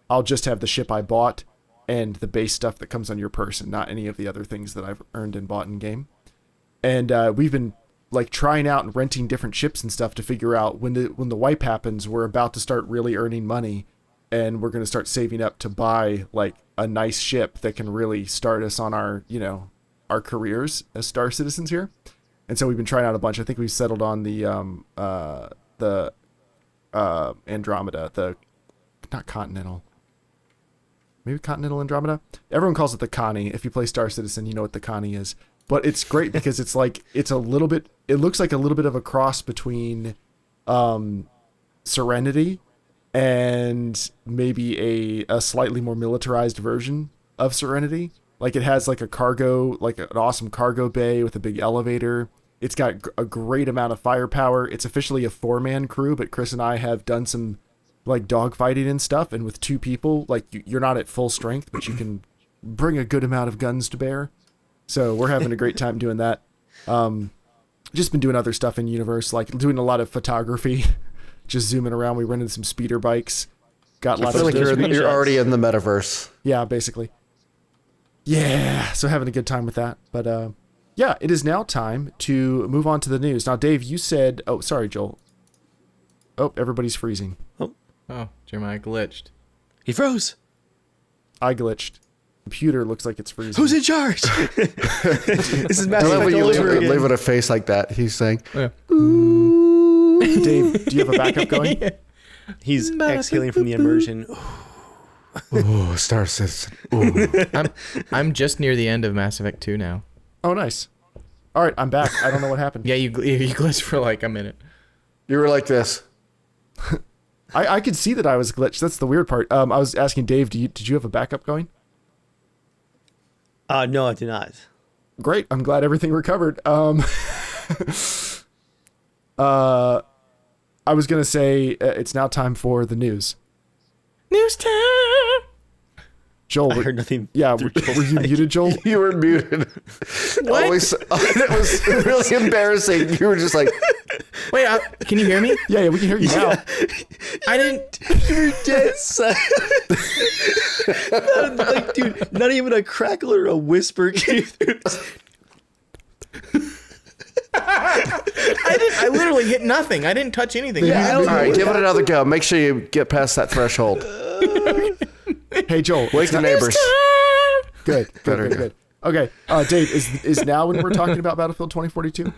I'll just have the ship I bought and the base stuff that comes on your person, not any of the other things that I've earned and bought in game. And we've been like trying out and renting different ships and stuff to figure out when the wipe happens, we're about to start really earning money and we're going to start saving up to buy like a nice ship that can really start us on our, you know, our careers as Star Citizens here. And so we've been trying out a bunch. I think we've settled on the Andromeda, not Continental. Maybe Continental Andromeda. Everyone calls it the Connie. If you play Star Citizen, you know what the Connie is. But it's great because it's like it looks like a little bit of a cross between Serenity and maybe a slightly more militarized version of Serenity. Like it has like a cargo, like an awesome cargo bay with a big elevator. It's got a great amount of firepower. It's officially a 4-man crew, but Chris and I have done some like dogfighting and stuff. And with 2 people, like you're not at full strength, but you can bring a good amount of guns to bear. So we're having a great time doing that. Just been doing other stuff in universe, like doing a lot of photography, just zooming around. We rented some speeder bikes. Got lots of like you're already in the metaverse. Yeah, basically. Yeah, so having a good time with that. But yeah, it is now time to move on to the news. Now, Dave, you said, oh, sorry, Joel. Oh, everybody's freezing. Oh, Jeremiah glitched. He froze. I glitched. Computer looks like it's freezing. Who's in charge? This is Mass Effect all over again. Leave it a face like that. He's saying, Yeah. Dave, do you have a backup going? Yeah. He's exhaling from the immersion. "Ooh, Star Citizen." Ooh. I'm just near the end of Mass Effect 2 now. Oh, nice. All right, I'm back. I don't know what happened. Yeah, you glitched for like a minute. You were like this. I could see that I was glitched. That's the weird part. I was asking Dave, did you have a backup going? No, I did not. Great. I'm glad everything recovered. I was going to say it's now time for the news. News time! Joel, I heard nothing. Yeah, were you muted, Joel? You were muted. What? Always, it was really embarrassing. You were just like, Wait, can you hear me? Yeah, we can hear you now. I didn't... You're dead silent. Like, dude, not even a crackle or a whisper came through. I literally hit nothing. I didn't touch anything. Yeah, all right, give it another go. Make sure you get past that threshold. Hey, Joel. Wake the neighbors. Good. Okay, Dave, is now when we're talking about Battlefield 2042?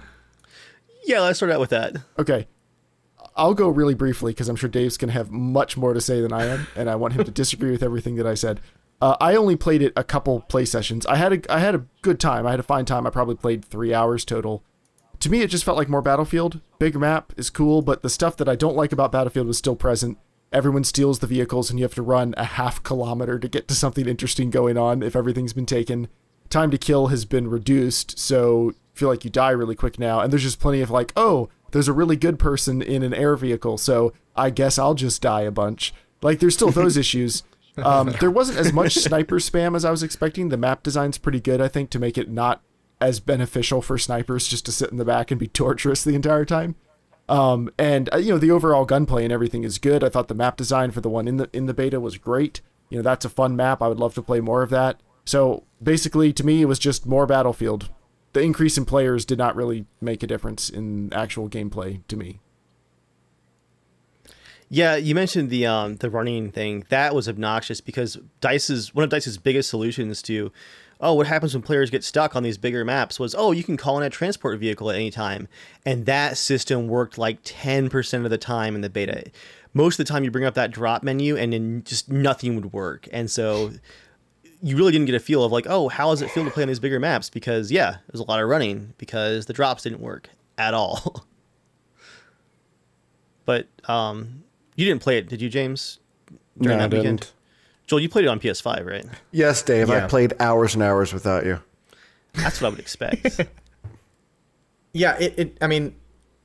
Yeah, let's start out with that. Okay. I'll go really briefly because I'm sure Dave's going to have much more to say than I am, and I want him to disagree with everything that I said. I only played it a couple play sessions. I had a good time. I had a fine time. I probably played 3 hours total. To me, it just felt like more Battlefield. Big map is cool, but the stuff that I don't like about Battlefield was still present. Everyone steals the vehicles, and you have to run a half kilometer to get to something interesting going on if everything's been taken. Time to kill has been reduced, so you feel like you die really quick now. And there's just plenty of like, oh, there's a really good person in an air vehicle, so I guess I'll just die a bunch. Like, there's still those issues. There wasn't as much sniper spam as I was expecting. The map design's pretty good, I think, to make it not as beneficial for snipers just to sit in the back and be torturous the entire time. And the overall gunplay and everything is good. I thought the map design for the one in the beta was great. You know, that's a fun map. I would love to play more of that. So basically, to me, it was just more Battlefield. The increase in players did not really make a difference in actual gameplay to me. Yeah, you mentioned the running thing. That was obnoxious because one of DICE's biggest solutions to, what happens when players get stuck on these bigger maps was, you can call in a transport vehicle at any time. And that system worked like 10% of the time in the beta. Most of the time you bring up that drop menu and then just nothing would work. And so you really didn't get a feel of like, how does it feel to play on these bigger maps? Because there's a lot of running because the drops didn't work at all. But you didn't play it, did you, James? No, I didn't. Joel, you played it on PS5, right? Yes, Dave. Yeah. I played hours and hours without you. That's what I would expect. Yeah, I mean,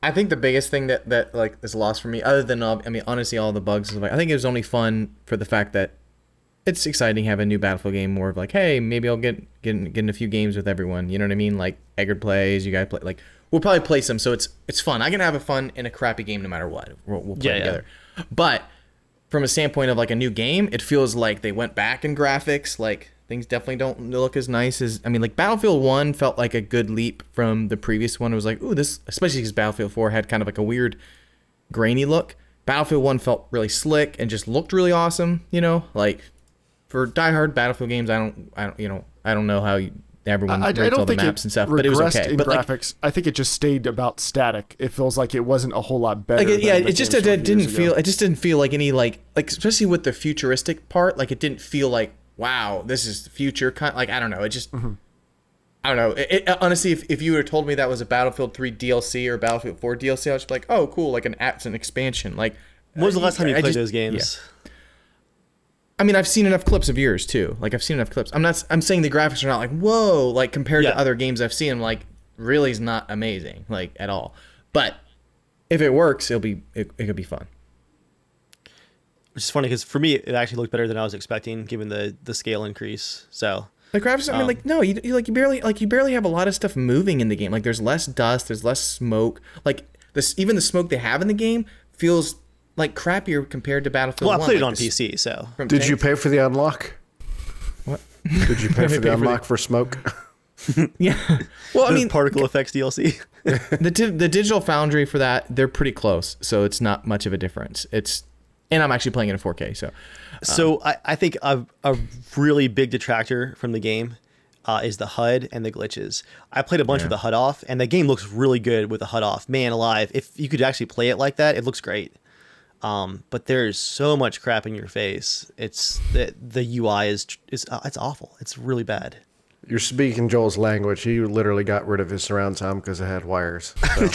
I think the biggest thing that like is lost for me, other than I mean, honestly, all the bugs, is like I think it was only fun for the fact that it's exciting to have a new Battlefield game. More of like, hey, maybe I'll get in a few games with everyone. You know what I mean? Like Eggert plays, you guys play. Like we'll probably play some, so it's fun. I can have a fun in a crappy game no matter what. We'll play together. But from a standpoint of like a new game, it feels like they went back in graphics. Like things definitely don't look as nice as, I mean, like Battlefield 1 felt like a good leap from the previous one. It was like, ooh, this, especially because Battlefield 4 had kind of like a weird grainy look. Battlefield 1 felt really slick and just looked really awesome, you know? Like for diehard Battlefield games, I don't know how everyone rates all the maps and stuff, but it was okay. In but graphics, I think it just stayed about static. It feels like it wasn't a whole lot better. Like it just didn't feel like any like especially with the futuristic part, like it didn't feel like, wow, this is the future. Like, I don't know. It just, I don't know. Honestly, if you would have told me that was a Battlefield 3 DLC or Battlefield 4 DLC, I was just like, oh, cool, like an expansion. Like, when was the last time you played those games? Yeah. I mean, I've seen enough clips of yours too. Like, I've seen enough clips. I'm saying the graphics are not like, whoa, like compared to other games I've seen. I'm like, really is not amazing, like at all. But if it works, it could be fun. Which is funny because for me, it actually looked better than I was expecting, given the scale increase. So the graphics, I mean, like no, you barely have a lot of stuff moving in the game. Like there's less dust, there's less smoke. Like even the smoke they have in the game feels like crappier compared to Battlefield 1. Well, I played it on PC, so. Did you pay for the unlock? What? Did you pay for the unlock for smoke? Yeah. Well, I mean, particle effects DLC. the Digital Foundry for that, they're pretty close, so it's not much of a difference. And I'm actually playing it in 4K, so. So I think a really big detractor from the game is the HUD and the glitches. I played a bunch with the HUD off, and the game looks really good with the HUD off. Man alive, if you could actually play it like that, it looks great. But there's so much crap in your face. It's the UI is it's awful. It's really bad. You're speaking Joel's language. He literally got rid of his surround sound because it had wires. So.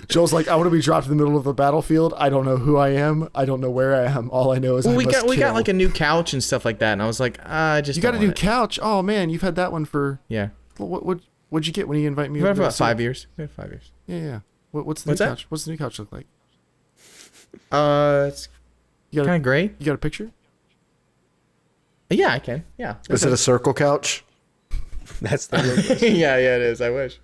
Joel's like, I want to be dropped in the middle of the battlefield. I don't know who I am. I don't know where I am. All I know is we got like a new couch and stuff like that, and I was like, you got a new couch. Oh man, you've had that one for What'd you get when you invite me? About 5 years. We had 5 years. Yeah. What's the new couch? What's the new couch look like? It's kind of gray. You got a picture? Yeah, I can. Yeah. Is it a circle couch? That's the yeah, it is. I wish.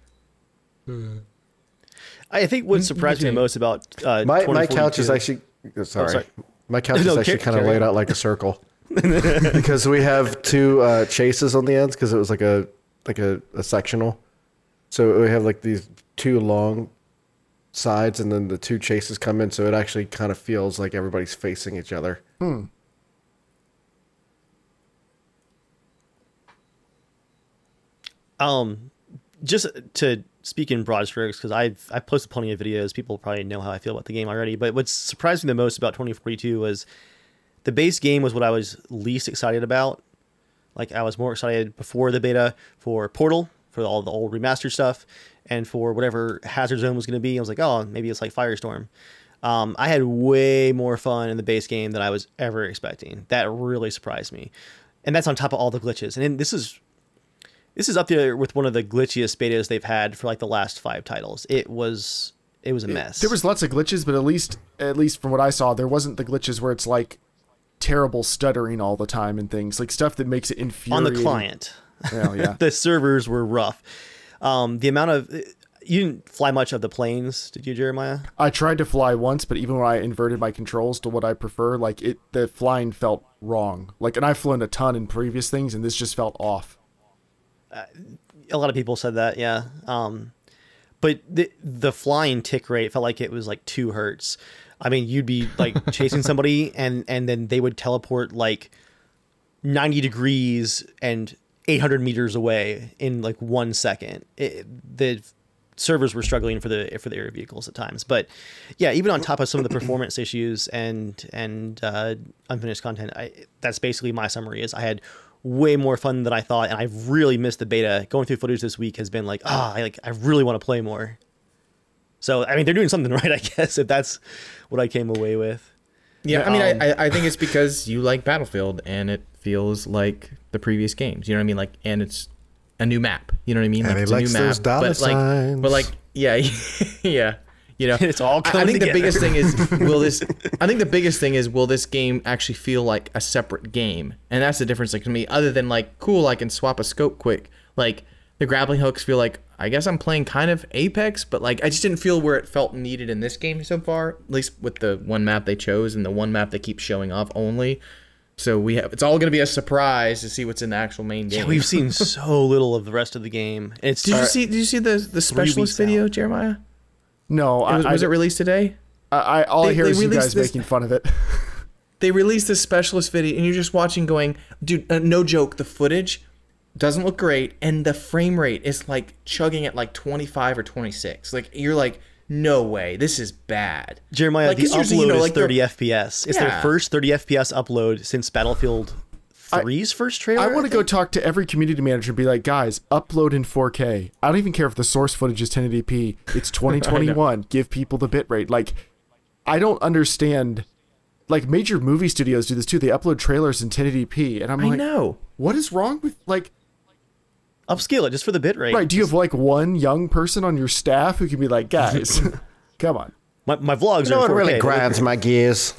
I think what surprised me the most about my couch is actually sorry. My couch is actually kind of laid out like a circle because we have two chases on the ends because it was like a sectional. So we have like these two long sides and then the two chases come in, so it actually kind of feels like everybody's facing each other. Just to speak in broad strokes, because I've posted plenty of videos. People probably know how I feel about the game already. But what surprised me the most about 2042 was the base game was what I was least excited about. Like I was more excited before the beta for Portal, for all the old remastered stuff, and for whatever Hazard Zone was going to be. I was like, oh, maybe it's like Firestorm. I had way more fun in the base game than I was ever expecting. That really surprised me. And that's on top of all the glitches. And this is up there with one of the glitchiest betas they've had for like the last 5 titles. It was a mess. There was lots of glitches, but at least from what I saw, there wasn't the glitches where it's like terrible stuttering all the time and things, like stuff that makes it infuriating. On the client. Yeah. The servers were rough. The amount of... You didn't fly much of the planes, did you, Jeremiah? I tried to fly once, but even when I inverted my controls to what I prefer, like the flying felt wrong. Like, and I've flown a ton in previous things, and this just felt off. A lot of people said that, yeah. But the flying tick rate felt like it was like 2 hertz. I mean, you'd be like chasing somebody, and then they would teleport like 90 degrees and 800 meters away in like 1 second. The servers were struggling for the air vehicles at times, but yeah, even on top of some of the performance issues and unfinished content, that's basically my summary. Is I had way more fun than I thought, and I've really missed the beta. Going through footage this week has been like, I really want to play more. So I mean, they're doing something right, I guess, if that's what I came away with. Yeah, I mean, I think it's because you like Battlefield, and it feels like the previous games. You know what I mean? Like, and it's a new map. You know what I mean? Like, it's a new map, but like Yeah, yeah. You know, It's all I coming think together. the biggest thing is will this. I think the biggest thing is will this game actually feel like a separate game, and that's the difference. Like to me, other than like cool, I can swap a scope quick. Like the grappling hooks feel like I guess I'm playing kind of Apex, but like I just didn't feel where it felt needed in this game so far. At least with the one map they chose and the one map they keep showing off only. So it's all going to be a surprise to see what's in the actual main game. Yeah, we've seen so little of the rest of the game. It's Did you see the specialist weeks video, out. Jeremiah? No, Was it released today? all I hear is you released guys this- making fun of it. They released this specialist video, and you're just watching, going, dude, no joke. The footage doesn't look great, and the frame rate is like chugging at like 25 or 26. Like you're like, no way, this is bad. Jeremiah, Like, the 'cause usually, upload you know, is like, 30 FPS. It's their Yeah. first 30 FPS upload since Battlefield 3's first trailer. I want to think. go talk to every community manager and be like, guys, upload in 4K. I don't even care if the source footage is 1080p. It's 2021. Give people the bitrate. Like, I don't understand. Like, major movie studios do this too. They upload trailers in 1080p, and I'm I like, know. what is wrong with like? Upscale it just for the bitrate. Right? Do you have like one young person on your staff who can be like, guys, come on? My vlogs No are one in 4K. really grinds my gears.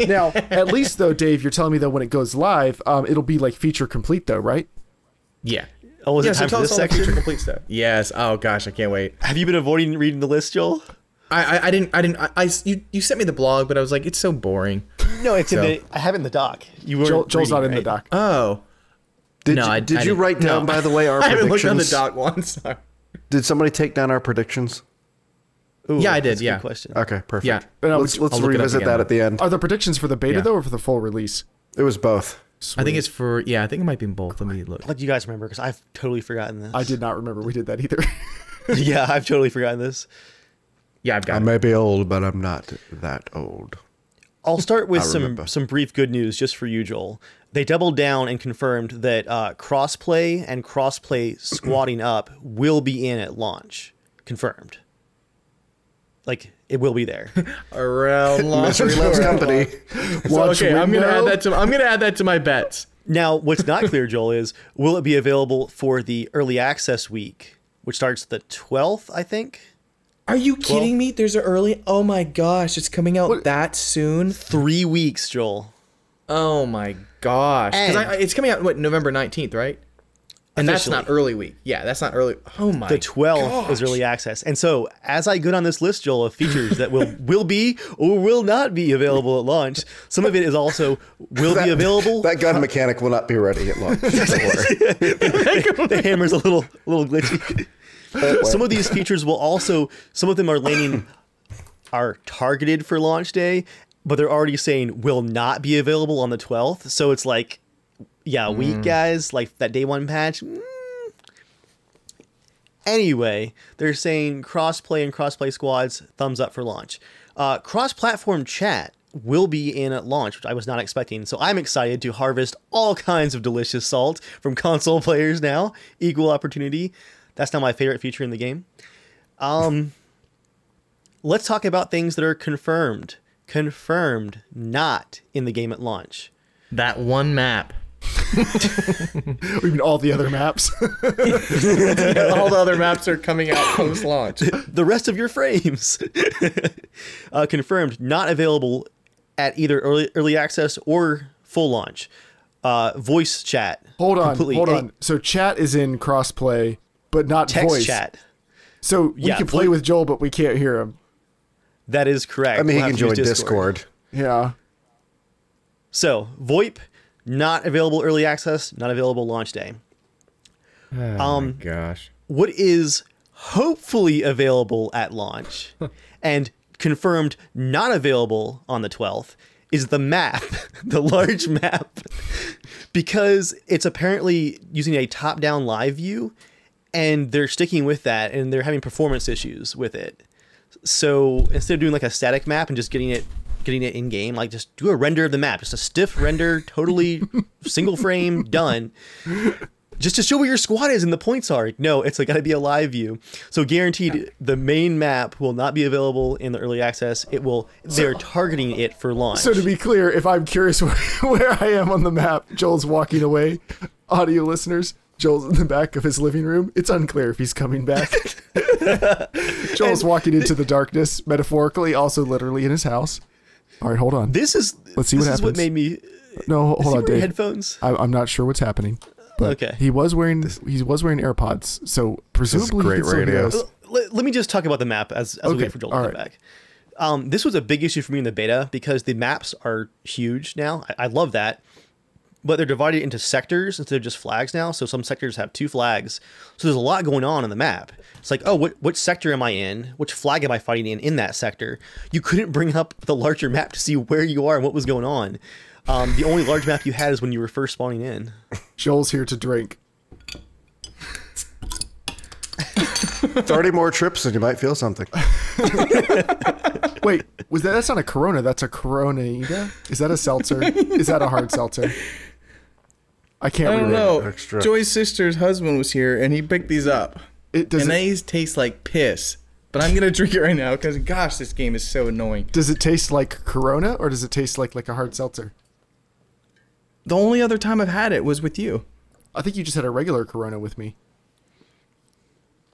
Now, at least though, Dave, you're telling me that when it goes live, it'll be like feature complete though, right? Yeah. Oh, was Yeah, it so time for tell this us all the section? feature complete stuff. Yes. Oh gosh, I can't wait. Have you been avoiding reading the list, Joel? You sent me the blog, but I was like, it's so boring. No, it's So- in the. I have it in the doc. You were Joel's not in the doc. Oh. Did No, you, I did you didn't- write down, no. by the way, our I haven't looked on the predictions? doc once. Did somebody take down our predictions? Yeah, I did, That's a yeah. good question. Okay, perfect. Yeah. Let's I'll look it up revisit again. that at the end. Are the predictions for the beta Yeah. though, or for the full release? It was both. I think it's for I think it might be in both. Let me look. Let you guys remember because I've totally forgotten this. I did not remember we did that either. Yeah, I've totally forgotten this. Yeah, I've got I it. may be old, but I'm not that old. I'll start with I remember. some brief good news just for you, Joel. They doubled down and confirmed that crossplay and crossplay squatting up will be in at launch. Confirmed. Like it will be there. Around launch. Misery loves company. So, okay, I'm gonna window. add that to my bets. Now, what's not clear, Joel, is will it be available for the early access week, which starts the 12th, I think? Are you kidding me? There's an early. Oh my gosh, it's coming out that soon. 3 weeks, Joel. Oh my gosh, And- it's coming out November 19th, right? And that's not Officially. early week. Yeah, that's not early. Oh my. The 12th is gosh. early access. And so, as I go down this list, Joel, of features that will be or will not be available at launch, some of it is also will be available. That gun mechanic will not be ready at launch. Don't worry. The hammer's a little glitchy. Some of these features will also, some of them are targeted for launch day, but they're already saying will not be available on the 12th. So it's like, yeah, a week, guys, like that day one patch. Anyway, they're saying crossplay and crossplay squads, thumbs up for launch. Cross-platform chat will be in at launch, which I was not expecting. So I'm excited to harvest all kinds of delicious salt from console players now. Equal opportunity. That's now my favorite feature in the game. Let's talk about things that are confirmed. Confirmed, not in the game at launch. That one map. We mean all the other maps. All the other maps are coming out post launch. The rest of your frames. Confirmed, not available at either early access or full launch. Voice chat. Hold on. completely- So chat is in crossplay, but not Text voice. chat. So we Yeah, can play with Joel, but we can't hear him. That is correct. I mean, he We'll can have to join use Discord. Yeah. So, VoIP, not available early access, not available launch day. Oh my gosh. What is hopefully available at launch and confirmed not available on the 12th is the map, the large map, because it's apparently using a top-down live view, and they're sticking with that, and they're having performance issues with it. So instead of doing like a static map and just getting it in game, like just do a render of the map, just a stiff render, totally single frame, done. Just to show where your squad is and the points are. No, it's like got to be a live view. So guaranteed, the main map will not be available in the early access. It will. They're targeting it for launch. So to be clear, if I'm curious where I am on the map, Joel's walking away. Audio listeners, Joel's in the back of his living room. It's unclear if he's coming back. Joel's walking into the darkness, metaphorically, also literally in his house. All right, hold on. Let's see what happens. This is what made me. No, hold on, Dave. Headphones. I'm not sure what's happening. But okay. He was wearing AirPods, so presumably great radio. Let me just talk about the map as we wait for Joel to come back. This was a big issue for me in the beta because the maps are huge now. I love that. But they're divided into sectors instead of just flags now. So some sectors have 2 flags. So there's a lot going on the map. It's like, oh, which sector am I in? Which flag am I fighting in that sector? You couldn't bring up the larger map to see where you are and what was going on. The only large map you had is when you were first spawning in. Joel's here to drink. 30 more trips and you might feel something. Wait, that's not a Corona, that's a Coronita? Is that a seltzer? Is that a hard seltzer? I don't know. Extra. Joy's sister's husband was here and he picked these up. These taste like piss. But I'm gonna drink it right now because gosh, this game is so annoying. Does it taste like Corona or does it taste like a hard seltzer? The only other time I've had it was with you. I think you just had a regular Corona with me.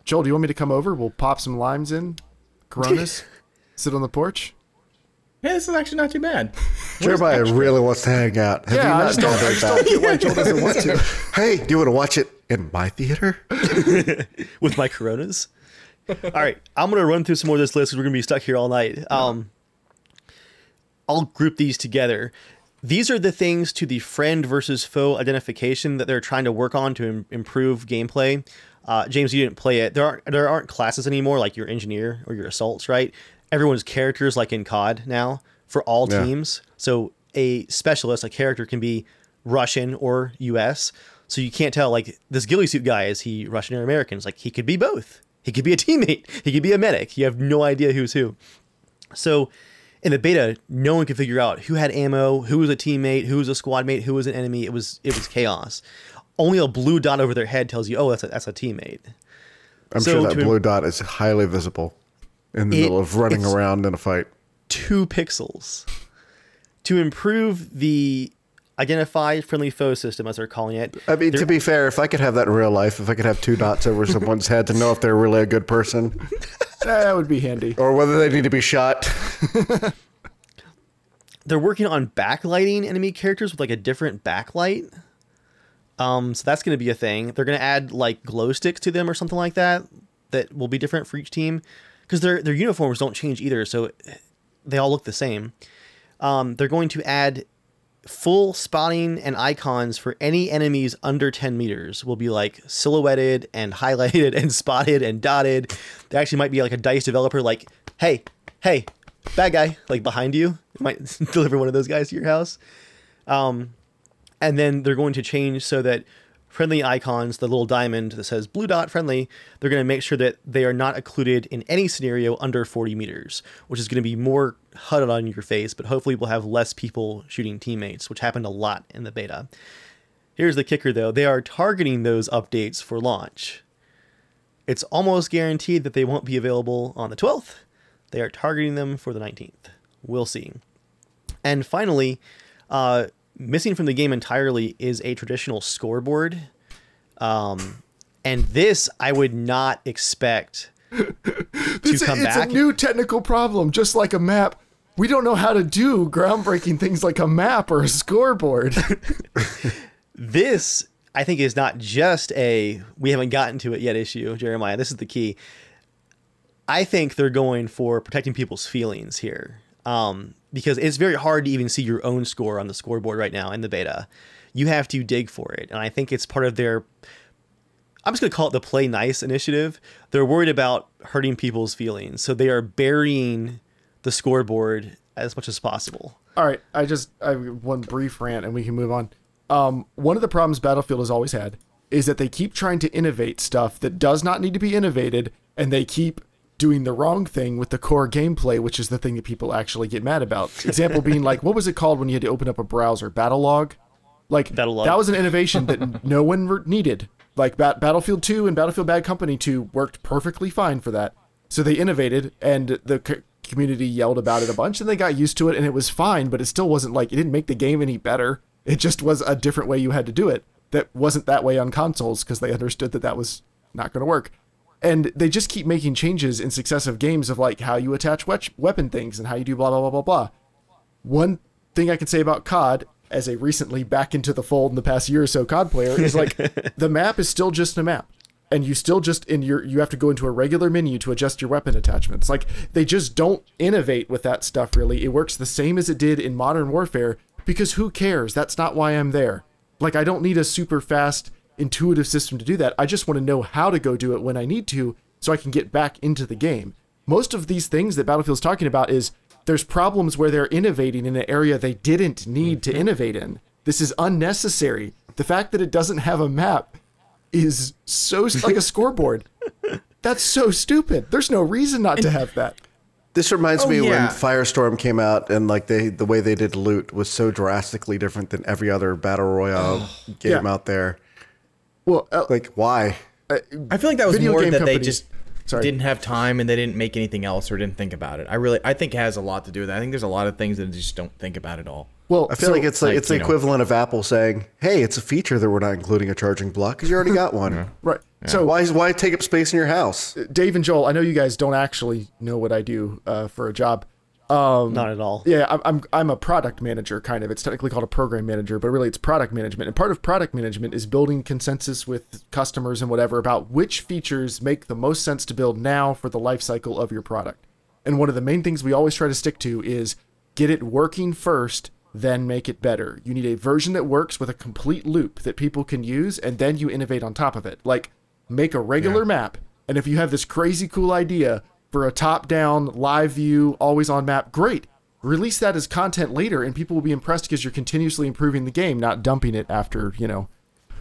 Joel, do you want me to come over? We'll pop some limes in, Coronas, sit on the porch. Hey, this is actually not too bad. Jeremiah really wants to hang out. Have you not done that? Get why Joel doesn't want to. Hey, do you want to watch it in my theater? With my Coronas? All right, I'm going to run through some more of this list because we're going to be stuck here all night. I'll group these together. These are the things to the friend versus foe identification that they're trying to work on to improve gameplay. James, you didn't play it. There aren't classes anymore like your engineer or your assaults, right? Everyone's characters like in COD now for all teams. So a specialist, a character can be Russian or US. So you can't tell like this ghillie suit guy, is he Russian or American? It's like he could be both. He could be a teammate. He could be a medic. You have no idea who's who. So in the beta, no one could figure out who had ammo, who was a teammate, who was a squad mate, who was an enemy. It was chaos. Only a blue dot over their head tells you, oh, that's a teammate. I'm sure that blue dot is highly visible in the middle of running around in a fight. 2 pixels. To improve the identify friendly foe system, as they're calling it. I mean, to be fair, if I could have that in real life, if I could have 2 dots over someone's head to know if they're really a good person. That would be handy. Or whether they need to be shot. They're working on backlighting enemy characters with like a different backlight. So that's going to be a thing. They're going to add like glow sticks to them or something like that will be different for each team because their uniforms don't change either. So they all look the same. They're going to add full spotting and icons for any enemies under 10 meters will be like silhouetted and highlighted and spotted and dotted. There actually might be like a DICE developer like, hey, bad guy, like behind you. It might deliver one of those guys to your house. And then they're going to change so that friendly icons, the little diamond that says blue dot friendly, they're going to make sure that they are not occluded in any scenario under 40 meters, which is going to be more HUD on your face, but hopefully we'll have less people shooting teammates, which happened a lot in the beta. Here's the kicker though. They are targeting those updates for launch. It's almost guaranteed that they won't be available on the 12th. They are targeting them for the 19th. We'll see. And finally, missing from the game entirely is a traditional scoreboard. And this I would not expect to come back. It's a new technical problem, just like a map. We don't know how to do groundbreaking things like a map or a scoreboard. This, I think, is not just a we haven't gotten to it yet issue, Jeremiah. This is the key. I think they're going for protecting people's feelings here. Because it's very hard to even see your own score on the scoreboard right now in the beta. You have to dig for it. And I think it's part of their, I'm just going to call it the play nice initiative. They're worried about hurting people's feelings. So they are burying the scoreboard as much as possible. All right. I have one brief rant and we can move on. One of the problems Battlefield has always had is that they keep trying to innovate stuff that does not need to be innovated. And they keep doing the wrong thing with the core gameplay, which is the thing that people actually get mad about. Example being like, what was it called when you had to open up a browser? Battlelog? Like, Battlelog. That was an innovation that no one needed. Like, Battlefield 2 and Battlefield Bad Company 2 worked perfectly fine for that. So they innovated, and the community yelled about it a bunch, and they got used to it, and it was fine, but it still wasn't like, it didn't make the game any better. It just was a different way you had to do it. That wasn't that way on consoles, because they understood that that was not going to work. And they just keep making changes in successive games of like how you attach weapon things and how you do blah, blah, blah, blah, blah. One thing I can say about COD, as a recently back into the fold in the past year or so COD player, is like the map is still just a map. And you still just you have to go into a regular menu to adjust your weapon attachments. Like, they just don't innovate with that stuff, really. It works the same as it did in Modern Warfare, because who cares? That's not why I'm there. Like, I don't need a super fast, intuitive system to do that. I just want to know how to go do it when I need to, so I can get back into the game. Most of these things that Battlefield's talking about is there's problems where they're innovating in an area they didn't need to innovate in. This is unnecessary. The fact that it doesn't have a map is so like a scoreboard. That's so stupid. There's no reason not to have that. This reminds me when Firestorm came out, and like the way they did loot was so drastically different than every other battle royale game out there. Well, like, why? I feel like that was more that they just didn't have time and they didn't make anything else or didn't think about it. I think it has a lot to do with that. I think there's a lot of things that they just don't think about at all. Well, I feel like it's the equivalent of Apple saying, "Hey, it's a feature that we're not including a charging block because you already got one." Right. Yeah. So why take up space in your house? Dave and Joel, I know you guys don't actually know what I do for a job. Not at all. Yeah, I'm a product manager, kind of. It's technically called a program manager, but really it's product management. And part of product management is building consensus with customers and whatever about which features make the most sense to build now for the life cycle of your product. And one of the main things we always try to stick to is get it working first, then make it better. You need a version that works with a complete loop that people can use, and then you innovate on top of it. Like, make a regular map, and if you have this crazy cool idea for a top-down, live view, always-on map, great. Release that as content later, and people will be impressed because you're continuously improving the game, not dumping it after,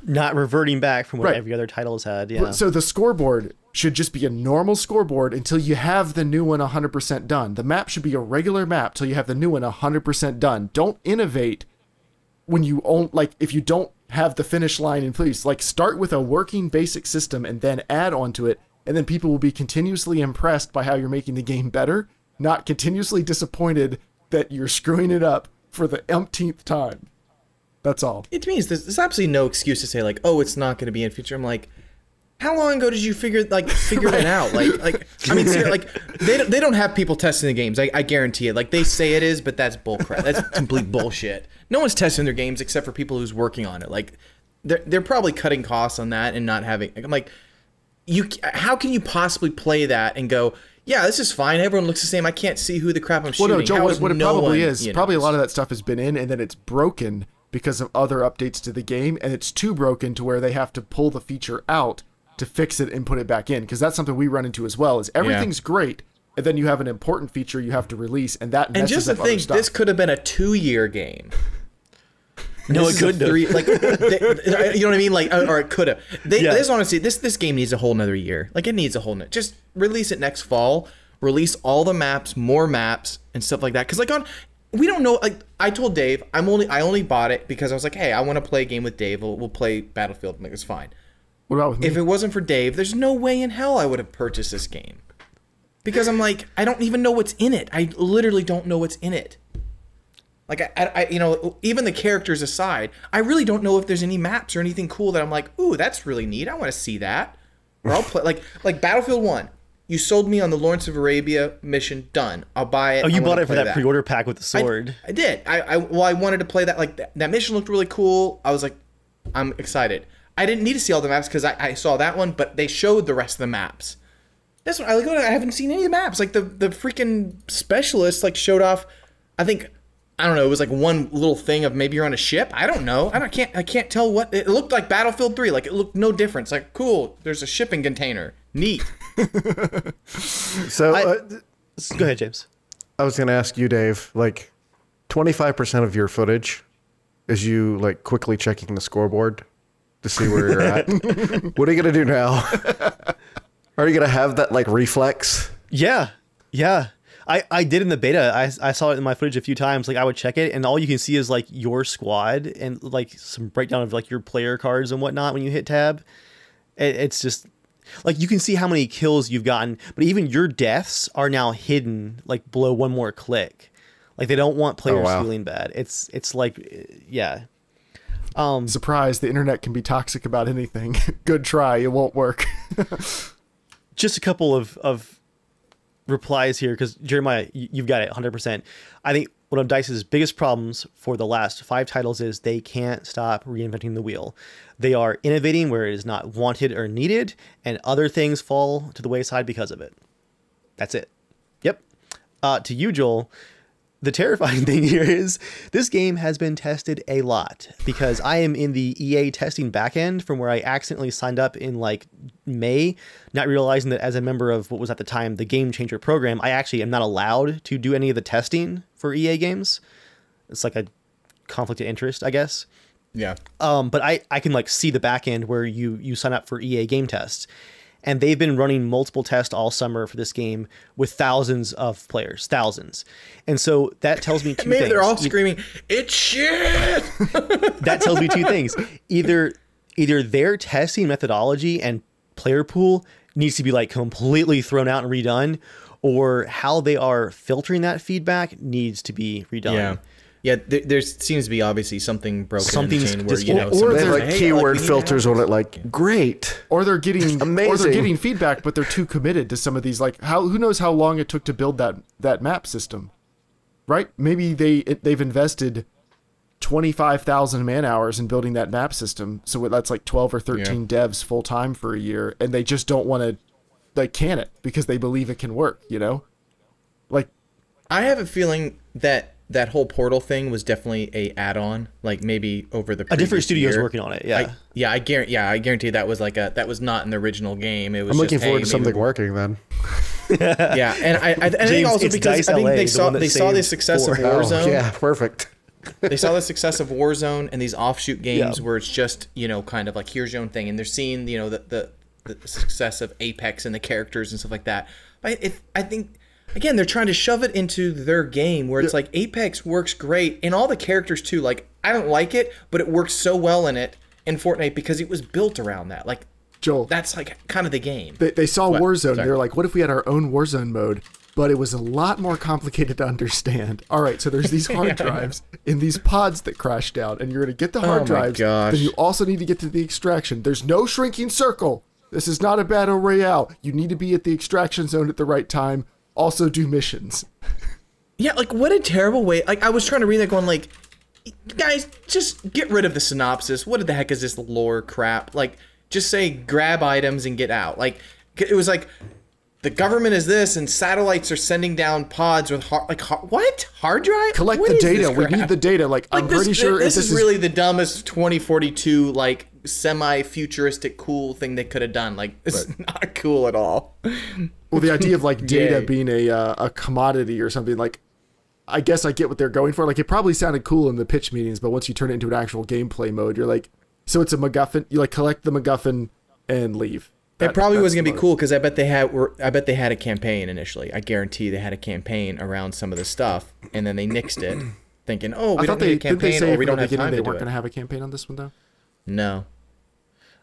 Not reverting back from what every other title has had, yeah. So the scoreboard should just be a normal scoreboard until you have the new one 100% done. The map should be a regular map till you have the new one 100% done. Don't innovate when you if you don't have the finish line in place. Like, start with a working basic system and then add onto it, and then people will be continuously impressed by how you're making the game better, not continuously disappointed that you're screwing it up for the umpteenth time. That's all. It means there's absolutely no excuse to say, like, oh, it's not going to be in future. I'm like, how long ago did you figure that out? Like, I mean, like, they don't have people testing the games. I guarantee it. Like, they say it is, but that's bullcrap. That's complete bullshit. No one's testing their games except for people who's working on it. Like, they're probably cutting costs on that and not having. I'm like, how can you possibly play that and go, yeah, this is fine. Everyone looks the same. I can't see who the crap I'm shooting. Well, no, Joe, what it probably is, probably a lot of that stuff has been in, and then it's broken because of other updates to the game, and it's too broken to where they have to pull the feature out to fix it and put it back in, because that's something we run into as well, is everything's great, and then you have an important feature you have to release, and that messes up other stuff. And just to think, this could have been a 2-year game. No, it could have. Like, you know what I mean? Like, or it could have. They just honestly, this game needs a whole nother year. Like, it needs a whole just release it next fall. Release all the maps, more maps, and stuff like that. Because we don't know. Like, I told Dave, I only bought it because I was like, hey, I want to play a game with Dave. We'll play Battlefield. I'm like, it's fine. What about with me? If it wasn't for Dave, there's no way in hell I would have purchased this game. Because I'm like, I don't even know what's in it. I literally don't know what's in it. Like, I even the characters aside, I really don't know if there's any maps or anything cool that I'm like, ooh, that's really neat. I want to see that. Or I'll play like Battlefield 1. You sold me on the Lawrence of Arabia mission. Done. I'll buy it. Oh, you bought it for that pre-order pack with the sword. I did. I wanted to play that. Like, that mission looked really cool. I was like, I'm excited. I didn't need to see all the maps because I saw that one, but they showed the rest of the maps. That's what I haven't seen any of the maps. Like, the freaking specialist showed off. I don't know. It was like one little thing of maybe you're on a ship. I don't know. I can't tell what it looked like. Battlefield 3. Like, it looked no different. It's like, cool. There's a shipping container. Neat. So go ahead, James. I was going to ask you, Dave. Like, 25% of your footage is you quickly checking the scoreboard to see where you're at. What are you going to do now? Are you going to have that reflex? Yeah. I did in the beta. I saw it in my footage a few times. Like, I would check it, and all you can see is your squad and some breakdown of your player cards and whatnot when you hit tab. It's just you can see how many kills you've gotten, but even your deaths are now hidden below one more click. They don't want players feeling bad. It's yeah. Surprise! The internet can be toxic about anything. Good try. It won't work. just a couple of replies here, because Jeremiah, you've got it 100%. I think one of DICE's biggest problems for the last 5 titles is they can't stop reinventing the wheel. They are innovating where it is not wanted or needed, and other things fall to the wayside because of it. That's it. Yep. To you, Joel, the terrifying thing here is this game has been tested a lot, because I am in the EA testing backend from where I accidentally signed up in like May, not realizing that as a member of what was at the time the Game Changer program, I actually am not allowed to do any of the testing for EA games. It's like a conflict of interest, I guess. Yeah. But I can like see the backend where you sign up for EA game tests. And they've been running multiple tests all summer for this game with thousands of players, thousands. And so that tells me two things. Maybe they're all screaming, "It's shit!" That tells me two things. Either their testing methodology and player pool needs to be like completely thrown out and redone, or how they are filtering that feedback needs to be redone. Yeah. Yeah, there seems to be obviously something broken. Something's in the chain where, just- you know, or They have somebody's like "Hey, keyword we need filters to on it, like great. Or they're getting Amazing. Or they're getting feedback, but they're too committed to some of these. Like, who knows how long it took to build that map system, right? Maybe they've invested 25,000 man hours in building that map system, so that's like 12 or 13 devs full time for a year, and they just don't want to like can it because they believe it can work. You know, like I have a feeling that whole Portal thing was definitely a add-on, like maybe over the A different previous studio's year. working on it. Yeah. I guarantee that was like that was not in the original game. It was I'm looking just, forward hey, to something maybe- working then. Yeah, and I think James, also it's because Dice I think LA, they the saw one that the saved success of 4. Warzone. Oh, yeah, perfect. They saw the success of Warzone and these offshoot games Yeah. where it's just, you know, kind of like here's your own thing, and they're seeing, you know, the success of Apex and the characters and stuff like that. But I think again they're trying to shove it into their game where it's like Apex works great and all the characters too. Like I don't like it, but it works so well in Fortnite because it was built around that. Like Joel, that's like kind of the game. they saw What? Warzone. Sorry. They're like, what if we had our own Warzone mode? But it was a lot more complicated to understand. All right, so there's these hard drives in these pods that crash down, and you're going to get the hard my drives. gosh. Then you also need to get to the extraction. There's no shrinking circle. This is not a battle royale. You need to be at the extraction zone at the right time. Also do missions. Yeah, like what a terrible way. Like I was trying to read that going like, guys, just get rid of the synopsis. What the heck is this lore crap? Like just say grab items and get out. Like it was like the government is this and satellites are sending down pods with what? Hard drive? Collect What the is data. this We crap? need the data. Like I'm this, pretty sure this if is really the dumbest 2042 like semi-futuristic cool thing they could have done. Like it's not cool at all. Well, the idea of like data Yay. being a commodity or something, like I guess I get what they're going for. Like it probably sounded cool in the pitch meetings, but once you turn it into an actual gameplay mode, you're like, so it's a MacGuffin. You like collect the MacGuffin and leave. It probably that's was gonna be the cool because I bet they had a campaign initially. I guarantee they had a campaign around some of the stuff, and then they nixed it, thinking, "Oh, we I don't thought need a did they campaign, say or we from don't the have beginning time they to do weren't going it." to have a campaign on this one though. No,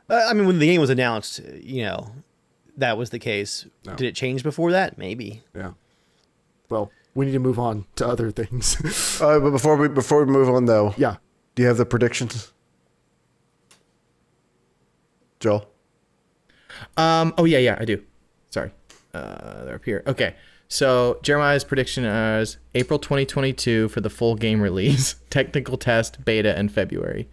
I mean, when the game was announced, you know, that was the case. No. Did it change before that? Maybe. Yeah. Well, we need to move on to other things. But before we move on though, Yeah. do you have the predictions, Joel? Oh yeah, I do. Sorry, they're up here. Okay, so Jeremiah's prediction is April 2022 for the full game release, technical test, beta in February.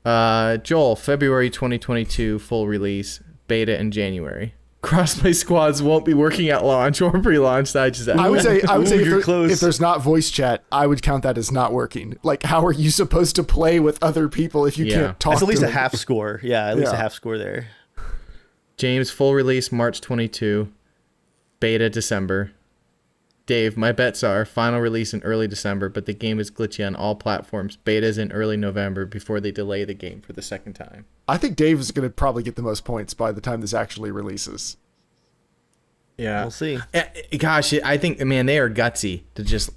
Joel, February 2022 full release, beta in January. Crossplay squads won't be working at launch or pre-launch. I I would say you're close. if there's not voice chat, I would count that as not working. Like, how are you supposed to play with other people if you Yeah. can't talk? That's at least to a them? half score. Yeah, at least a Yeah. half score there. James, full release March 22, beta December. Dave, my bets are final release in early December, but the game is glitchy on all platforms. Beta's in early November before they delay the game for the second time. I think Dave is going to probably get the most points by the time this actually releases. Yeah, We'll see. Gosh, I think, man, they are gutsy to just.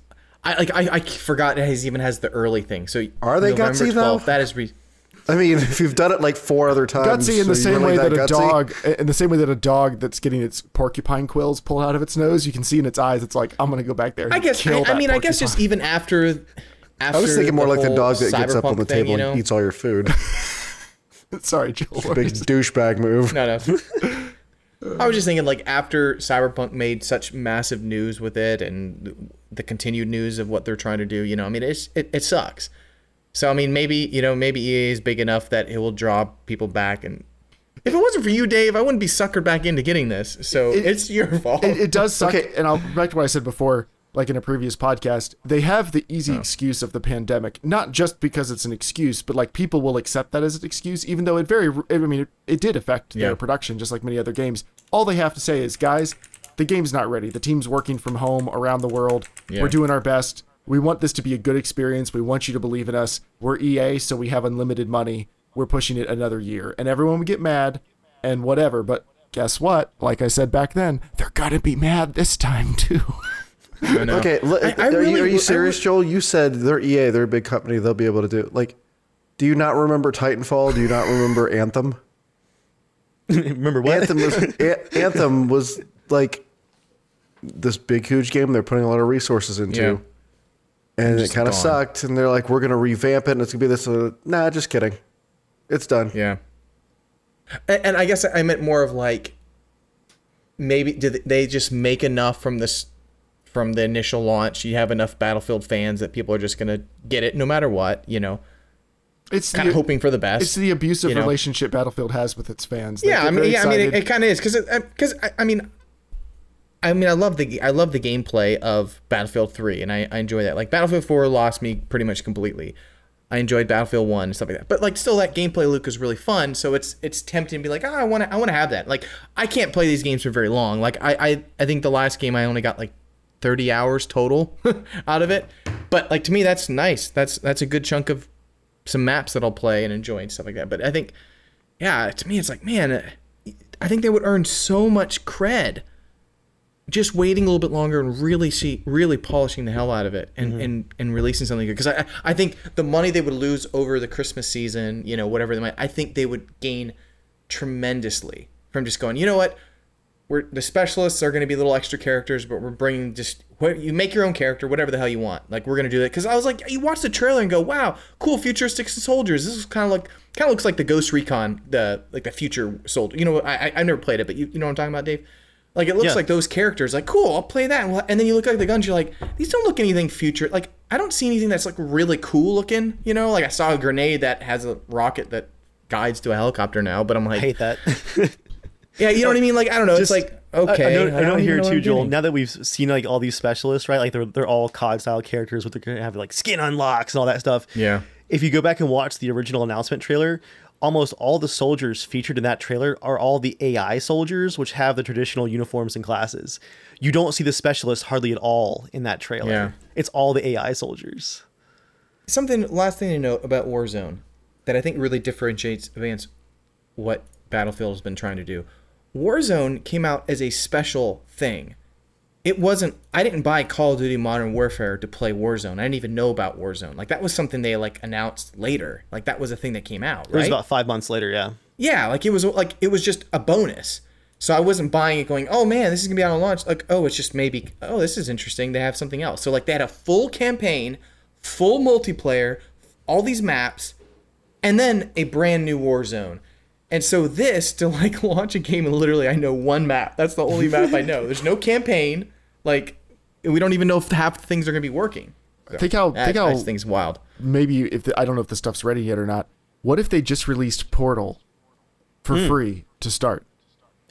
I forgot it even has the early thing. So Are they November gutsy, though? 12th, that is. I mean, if you've done it like 4 other times, Gutsy in the so same you're way really that a gutsy? dog, in the same way that a dog that's getting its porcupine quills pulled out of its nose, you can see in its eyes, it's like, I'm going to go back there. And I guess. kill I that mean, I guess just porcupine. even after. I was thinking more like the whole dog that gets up on the Cyberpunk thing, table you know? and eats all your food. Sorry, Joel. Big douchebag move. No. I was just thinking, like, after Cyberpunk made such massive news with it and the continued news of what they're trying to do, you know, I mean, it sucks. So, I mean, maybe EA is big enough that it will draw people back. And if it wasn't for you, Dave, I wouldn't be suckered back into getting this. So it's your fault. It does suck. Okay. And I'll back to what I said before, like in a previous podcast, they have the easy excuse of the pandemic, not just because it's an excuse, but like people will accept that as an excuse, even though it did affect their production, just like many other games. All they have to say is, guys, the game's not ready. The team's working from home around the world. Yeah. We're doing our best. We want this to be a good experience. We want you to believe in us. We're EA, so we have unlimited money. We're pushing it another year. And everyone would get mad and whatever, but guess what? Like I said back then, they're gonna be mad this time too. Okay, are you serious, Joel? You said they're EA, they're a big company, they'll be able to do it. Like, do you not remember Titanfall? Do you not remember Anthem? Remember what? Anthem was like this big, huge game they're putting a lot of resources into. And it kind of sucked, and they're like, we're going to revamp it, and it's going to be this. Nah, just kidding. It's done. Yeah. And I guess I meant more of like, maybe did they just make enough from the initial launch? You have enough Battlefield fans that people are just going to get it no matter what, you know? It's kind of hoping for the best. It's the abusive relationship Battlefield has with its fans. Yeah, I mean, it kind of is because I mean, I love the gameplay of Battlefield 3, and I enjoy that. Like, Battlefield 4 lost me pretty much completely. I enjoyed Battlefield 1 and stuff like that. But like, still, that gameplay loop is really fun. So it's tempting to be like, I want to have that. Like, I can't play these games for very long. Like, I think the last game I only got like 30 hours total out of it. But like, to me, that's nice. That's a good chunk of some maps that I'll play and enjoy and stuff like that. But I think, yeah, to me, it's like, man, I think they would earn so much cred just waiting a little bit longer and really polishing the hell out of it and releasing something good. Because I think the money they would lose over the Christmas season, you know, whatever they might, I think they would gain tremendously from just going, you know what, the specialists are going to be little extra characters, but we're bringing you make your own character, whatever the hell you want. Like, we're going to do that. Because I was like, you watch the trailer and go, wow, cool futuristic soldiers. This is kind of looks like the Ghost Recon, the future soldier. You know, I've never played it, but you know what I'm talking about, Dave? Like, it looks like those characters. Like, cool, I'll play that. And then you look at the guns, you're like, these don't look anything future. Like, I don't see anything that's like really cool looking. You know, like I saw a grenade that has a rocket that guides to a helicopter now, but I'm like, I hate that. Yeah, you know what I mean? Like, I don't know. It's like, okay. I know here too, Joel. Now that we've seen like all these specialists, right? Like they're all COD style characters, but they're gonna have like skin unlocks and all that stuff. Yeah. If you go back and watch the original announcement trailer, almost all the soldiers featured in that trailer are all the AI soldiers, which have the traditional uniforms and classes. You don't see the specialists hardly at all in that trailer. Yeah. It's all the AI soldiers. Last thing to note about Warzone that I think really differentiates against what Battlefield has been trying to do. Warzone came out as a special thing. I didn't buy Call of Duty Modern Warfare to play Warzone. I didn't even know about Warzone. Like, that was something they like announced later. Like, that was a thing that came out, right? It was about 5 months later, yeah. Yeah, like it was just a bonus. So I wasn't buying it going, oh man, this is gonna be out on launch. Like, oh, it's just maybe, oh, this is interesting. They have something else. So like, they had a full campaign, full multiplayer, all these maps, and then a brand new Warzone. And so this, to like launch a game and literally I know one map. That's the only map I know. There's no campaign. Like, we don't even know if half the things are going to be working. So think how this thing's wild. Maybe I don't know if the stuff's ready yet or not. What if they just released Portal for free to start?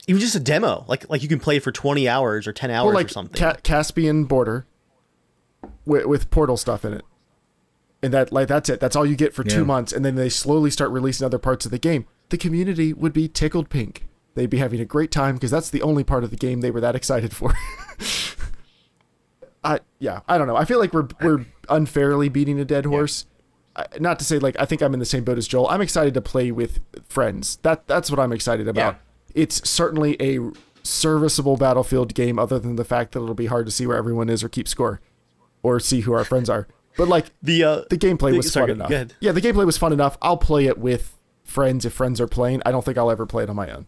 Even just a demo. Like you can play for 20 hours or 10 hours or something. Caspian border with Portal stuff in it. And that's it. That's all you get for 2 months. And then they slowly start releasing other parts of the game. The community would be tickled pink. They'd be having a great time because that's the only part of the game they were that excited for. I don't know. I feel like we're unfairly beating a dead horse. Not to say, like, I think I'm in the same boat as Joel. I'm excited to play with friends. That's what I'm excited about. Yeah. It's certainly a serviceable Battlefield game, other than the fact that it'll be hard to see where everyone is or keep score or see who our friends are. But like the gameplay was fun enough. Yeah, the gameplay was fun enough. I'll play it with friends if friends are playing. I don't think I'll ever play it on my own.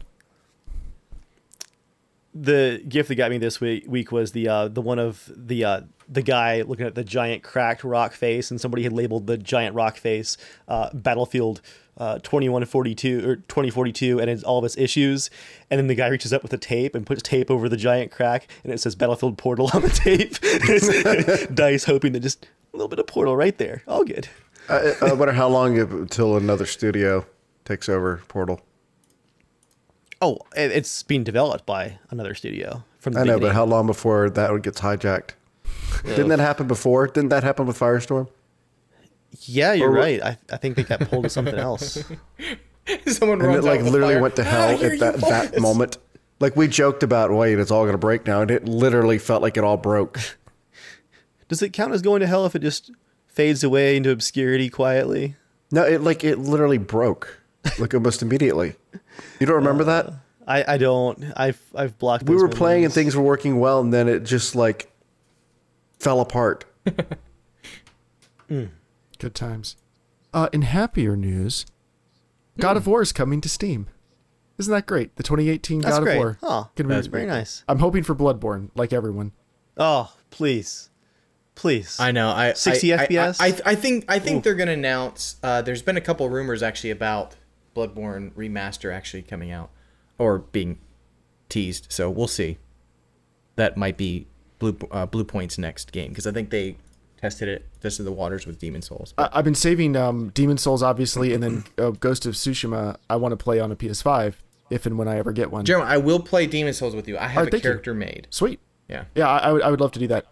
The gift that got me this week was the one of the guy looking at the giant cracked rock face, and somebody had labeled the giant rock face Battlefield 2142 or 2042 and it's all of its issues, and then the guy reaches up with a tape and puts tape over the giant crack and it says Battlefield Portal on the tape. Dice hoping that just a little bit of Portal right there, all good. I wonder how long until another studio takes over Portal. Oh, it's being developed by another studio from the I know, beginning. but how long before that one gets hijacked? Didn't that happen before? Didn't that happen with Firestorm? Yeah, you're right. I think they got pulled to something else. Someone And runs it like out with literally fire. went to hell Here at you that boys. moment. Like we joked about, wait, it's all going to break now. And it literally felt like it all broke. Does it count as going to hell if it just fades away into obscurity quietly? No, it literally broke like almost immediately. You don't remember that? I don't. I've blocked. We those were playing and memories. things were working well, and then it just like fell apart. Good times. In happier news, God of War is coming to Steam. Isn't that great? The 2018 That's God great. of War. Oh, Gonna be- that's very nice. I'm hoping for Bloodborne, like everyone. Oh, please. I know. 60 FPS? I think they're gonna announce. There's been a couple rumors actually about Bloodborne remaster actually coming out or being teased. So we'll see. That might be Blue Point's next game because I think they tested the waters with Demon Souls. I've been saving Demon Souls, obviously, and then Ghost of Tsushima. I want to play on a PS5 if and when I ever get one. Jeremy, I will play Demon Souls with you. I have a thank you. character made. Sweet. Yeah. Yeah, I would love to do that.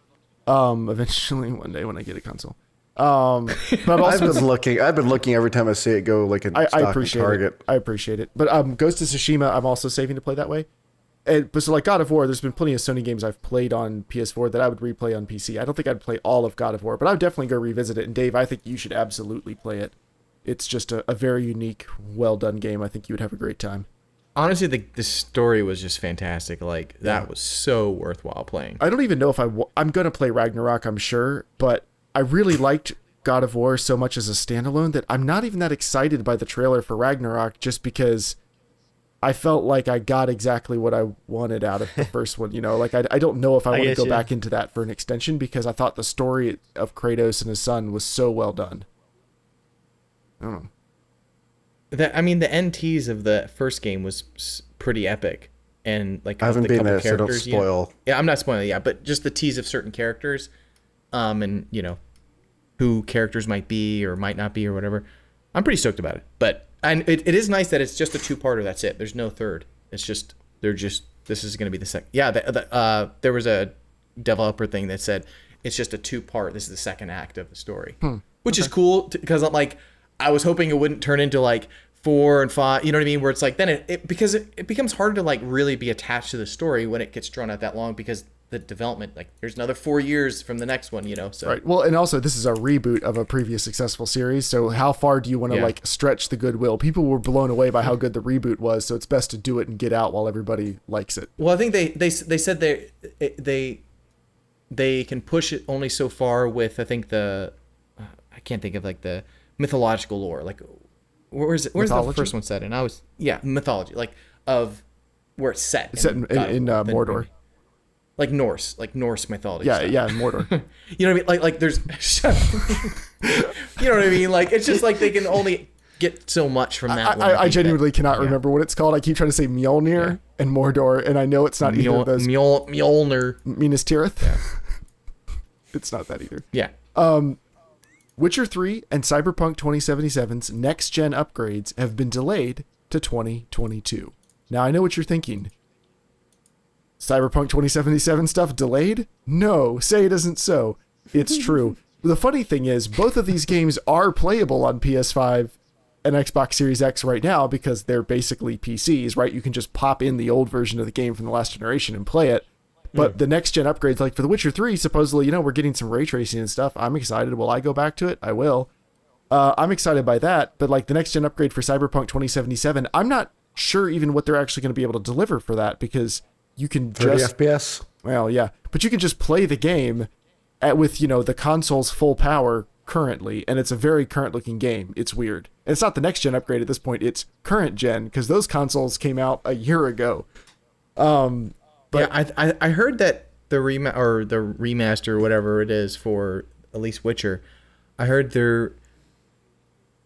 Eventually, one day when I get a console. But I've also, been looking every time I see it go like in I stock and appreciate Target. it. I appreciate it. But Ghost of Tsushima, I'm also saving to play that way. But so like God of War, there's been plenty of Sony games I've played on PS4 that I would replay on PC. I don't think I'd play all of God of War, but I would definitely go revisit it. And Dave, I think you should absolutely play it. It's just a very unique, well done game. I think you would have a great time. Honestly, the story was just fantastic. Like that was so worthwhile playing. I don't even know if I'm going to play Ragnarok, I'm sure, but I really liked God of War so much as a standalone that I'm not even that excited by the trailer for Ragnarok just because I felt like I got exactly what I wanted out of the first one. You know, like I don't know if I want to guess, go yeah. back into that for an extension because I thought the story of Kratos and his son was so well done. I don't know. The NTs of the first game was pretty epic, and like I haven't the been couple there, so don't characters, spoil. Yeah, I'm not spoiling. Yeah, but just the tease of certain characters, and who characters might be or might not be or whatever. I'm pretty stoked about it. But it is nice that it's just a two-parter. That's it. There's no third. It's just this is going to be the second. Yeah, there was a developer thing that said it's just a two-part. This is the second act of the story, which is cool because I was hoping it wouldn't turn into like 4 and 5, you know what I mean? Where it's like, then because it becomes hard to like really be attached to the story when it gets drawn out that long because the development, like there's another 4 years from the next one, so. Right. Well, and also this is a reboot of a previous successful series. So how far do you want to like stretch the goodwill? People were blown away by how good the reboot was. So it's best to do it and get out while everybody likes it. Well, I think they said they can push it only so far with, I think I can't think of like the mythological lore, like where's the first one set? And I was mythology, like of where it's set. It's set in Mordor. Like Norse mythology. Yeah, stuff. yeah, Mordor. You know what I mean? Like there's, you know what I mean? Like it's just like they can only get so much from that. I genuinely cannot remember what it's called. I keep trying to say Mjolnir and Mordor, and I know it's not either of those. Mjolnir. Minas Tirith. Yeah. It's not that either. Yeah. Witcher 3 and Cyberpunk 2077's next-gen upgrades have been delayed to 2022. Now, I know what you're thinking. Cyberpunk 2077 stuff delayed? No, say it isn't so. It's true. The funny thing is, both of these games are playable on PS5 and Xbox Series X right now because they're basically PCs, right? You can just pop in the old version of the game from the last generation and play it. But the next-gen upgrades, like for The Witcher 3, supposedly, we're getting some ray tracing and stuff. I'm excited. Will I go back to it? I will. I'm excited by that. But like the next-gen upgrade for Cyberpunk 2077, I'm not sure even what they're actually going to be able to deliver for that because you can 30 just... FPS? Well, yeah. But you can just play the game with, the console's full power currently, and it's a very current-looking game. It's weird. And it's not the next-gen upgrade at this point. It's current-gen because those consoles came out a year ago. But yeah, I heard that the remaster or whatever it is for at least Witcher, I heard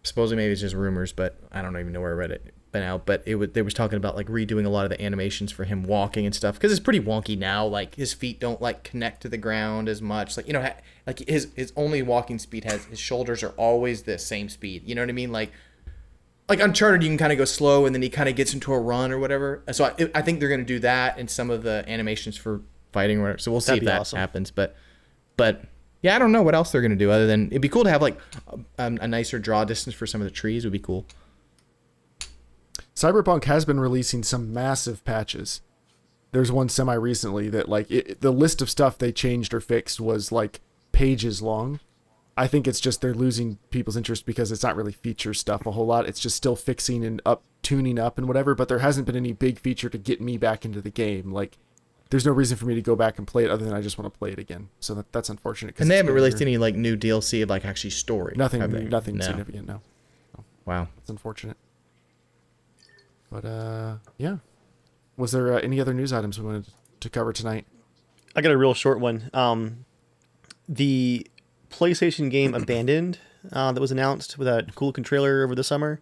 supposedly maybe it's just rumors, but I don't even know where I read it by now. But they was talking about like redoing a lot of the animations for him walking and stuff, because it's pretty wonky now. Like his feet don't like connect to the ground as much. Like, you know, like his only walking speed has his shoulders are always the same speed. You know what I mean? Like Uncharted, you can kind of go slow and then he kind of gets into a run or whatever. So I think they're going to do that in some of the animations for fighting or whatever. So we'll see if that happens. But yeah, I don't know what else they're going to do other than it'd be cool to have like a nicer draw distance for some of the trees. Would be cool. Cyberpunk has been releasing some massive patches. There's one semi-recently that like the list of stuff they changed or fixed was like pages long. I think it's just they're losing people's interest because it's not really feature stuff a whole lot. It's just still fixing and tuning up and whatever, but there hasn't been any big feature to get me back into the game. Like, there's no reason for me to go back and play it other than I just want to play it again. So that's unfortunate. And they haven't released any like new DLC of like actually story. Nothing significant, no. Wow. It's unfortunate. But yeah. Was there any other news items we wanted to cover tonight? I got a real short one. The PlayStation game Abandoned that was announced with a cool looking trailer over the summer.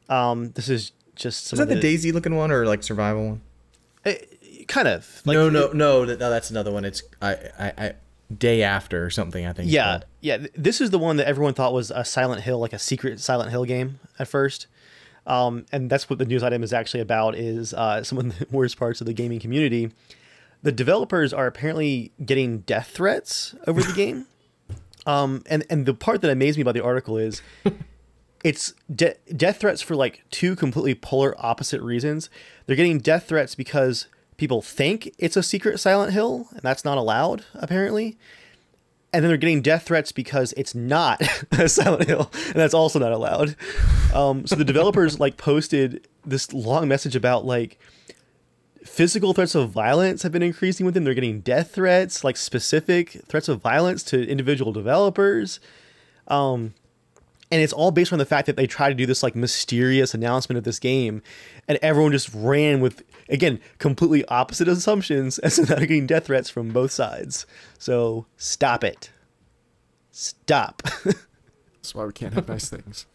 This is just some is that the Daisy looking one or like survival one? Kind of. Like, no, that's another one. It's I Day After or something, I think. Yeah, yeah. This is the one that everyone thought was a Silent Hill, like a secret Silent Hill game at first. And that's what the news item is actually about, is some of the worst parts of the gaming community. The developers are apparently getting death threats over the game. And the part that amazed me about the article is it's death threats for like two completely polar opposite reasons. They're getting death threats because people think it's a secret Silent Hill, and that's not allowed, apparently. And then they're getting death threats because it's not a Silent Hill, and that's also not allowed. So the developers like posted this long message about like physical threats of violence have been increasing with them. They're getting death threats, like specific threats of violence to individual developers. And it's all based on the fact that they tried to do this like mysterious announcement of this game, and everyone just ran with, again, completely opposite assumptions, and so now they're getting death threats from both sides. So stop it. Stop. That's why we can't have nice things.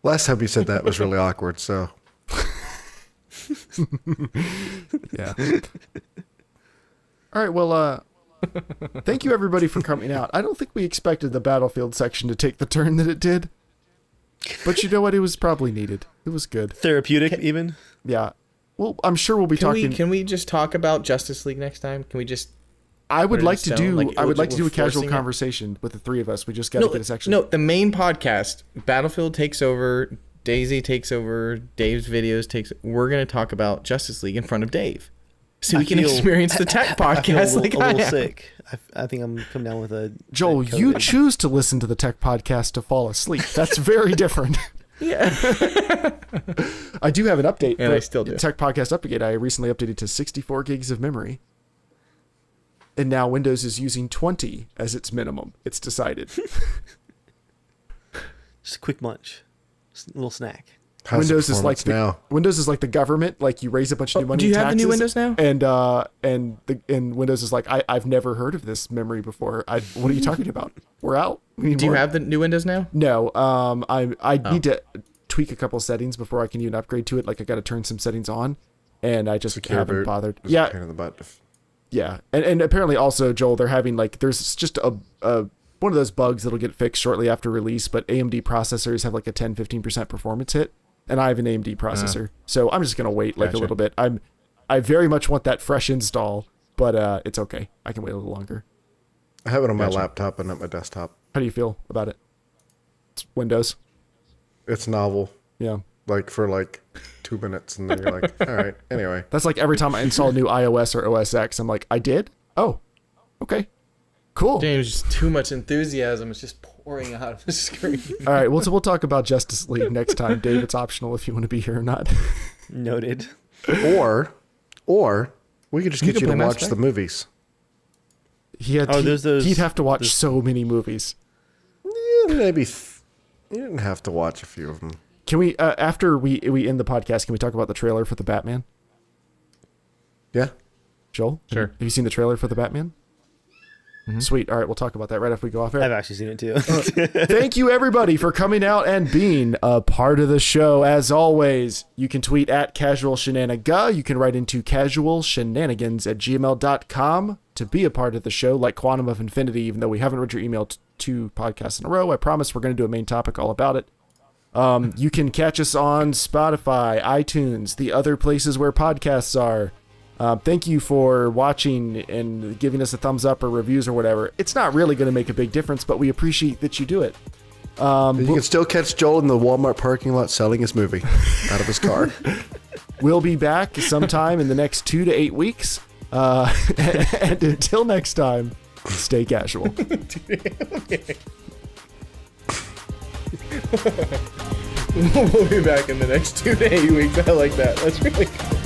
Last time you said that was really awkward, so. Yeah. All right, well, thank you everybody for coming out. I don't think we expected the Battlefield section to take the turn that it did. But you know what? It was probably needed. It was good. Therapeutic, even? Yeah. Well, I'm sure we'll be talking. Can we just talk about Justice League next time? Can we just... I would like to do a casual conversation with the three of us. We just got to get a section. No, the main podcast, Battlefield takes over, Daisy takes over, Dave's videos takes... We're going to talk about Justice League in front of Dave. So we can experience the tech podcast. I feel a little sick. I think I'm coming down with a... Joel, you choose to listen to the tech podcast to fall asleep. That's very different. Yeah. I do have an update. And I still do. Tech podcast update. I recently updated to 64 gigs of memory. And now Windows is using 20 as its minimum. It's decided. Just a quick munch. Just a little snack. Windows is like the government. Like you raise a bunch of new money. Do you in have taxes, the new Windows now? And Windows is like, I've never heard of this memory before. What are you talking about? We're out. Do you have the new Windows now? No. I need to tweak a couple settings before I can even upgrade to it. Like I got to turn some settings on, and I just haven't bothered. Yeah. Pain in the butt. Yeah, and apparently also, Joel, they're having like there's just a one of those bugs that'll get fixed shortly after release, but AMD processors have like a 10-15% performance hit. And I have an AMD processor, so I'm just gonna wait like a little bit. I very much want that fresh install, but it's okay. I can wait a little longer. I have it on my laptop and at my desktop. How do you feel about it? It's Windows. It's novel. Yeah. Like for like 2 minutes, and then you're like, all right. Anyway. That's like every time I install a new iOS or OS X, I'm like, I did? Oh, okay. Cool. James, just too much enthusiasm. It's just pouring out of the screen. All right, we'll talk about Justice League next time. Dave, it's optional if you want to be here or not. Noted. Or we could just get you to watch the movies. He'd have to watch so many movies. Yeah, maybe you didn't have to watch a few of them. Can we, after we end the podcast, can we talk about the trailer for the Batman? Yeah. Joel? Sure. Have you seen the trailer for the Batman? Sweet. All right, we'll talk about that right after we go off air. I've actually seen it too. Thank you, everybody, for coming out and being a part of the show. As always, you can tweet at casualshenanigans. You can write into casualshenanigans@gmail.com to be a part of the show, like Quantum of Infinity, even though we haven't read your email 2 podcasts in a row. I promise we're going to do a main topic all about it. You can catch us on Spotify, iTunes, the other places where podcasts are. Thank you for watching and giving us a thumbs up or reviews or whatever. It's not really going to make a big difference, but we appreciate that you do it. You can still catch Joel in the Walmart parking lot selling his movie out of his car. We'll be back sometime in the next 2 to 8 weeks. And until next time, stay casual. We'll be back in the next 2 to 8 weeks. I like that. That's really cool.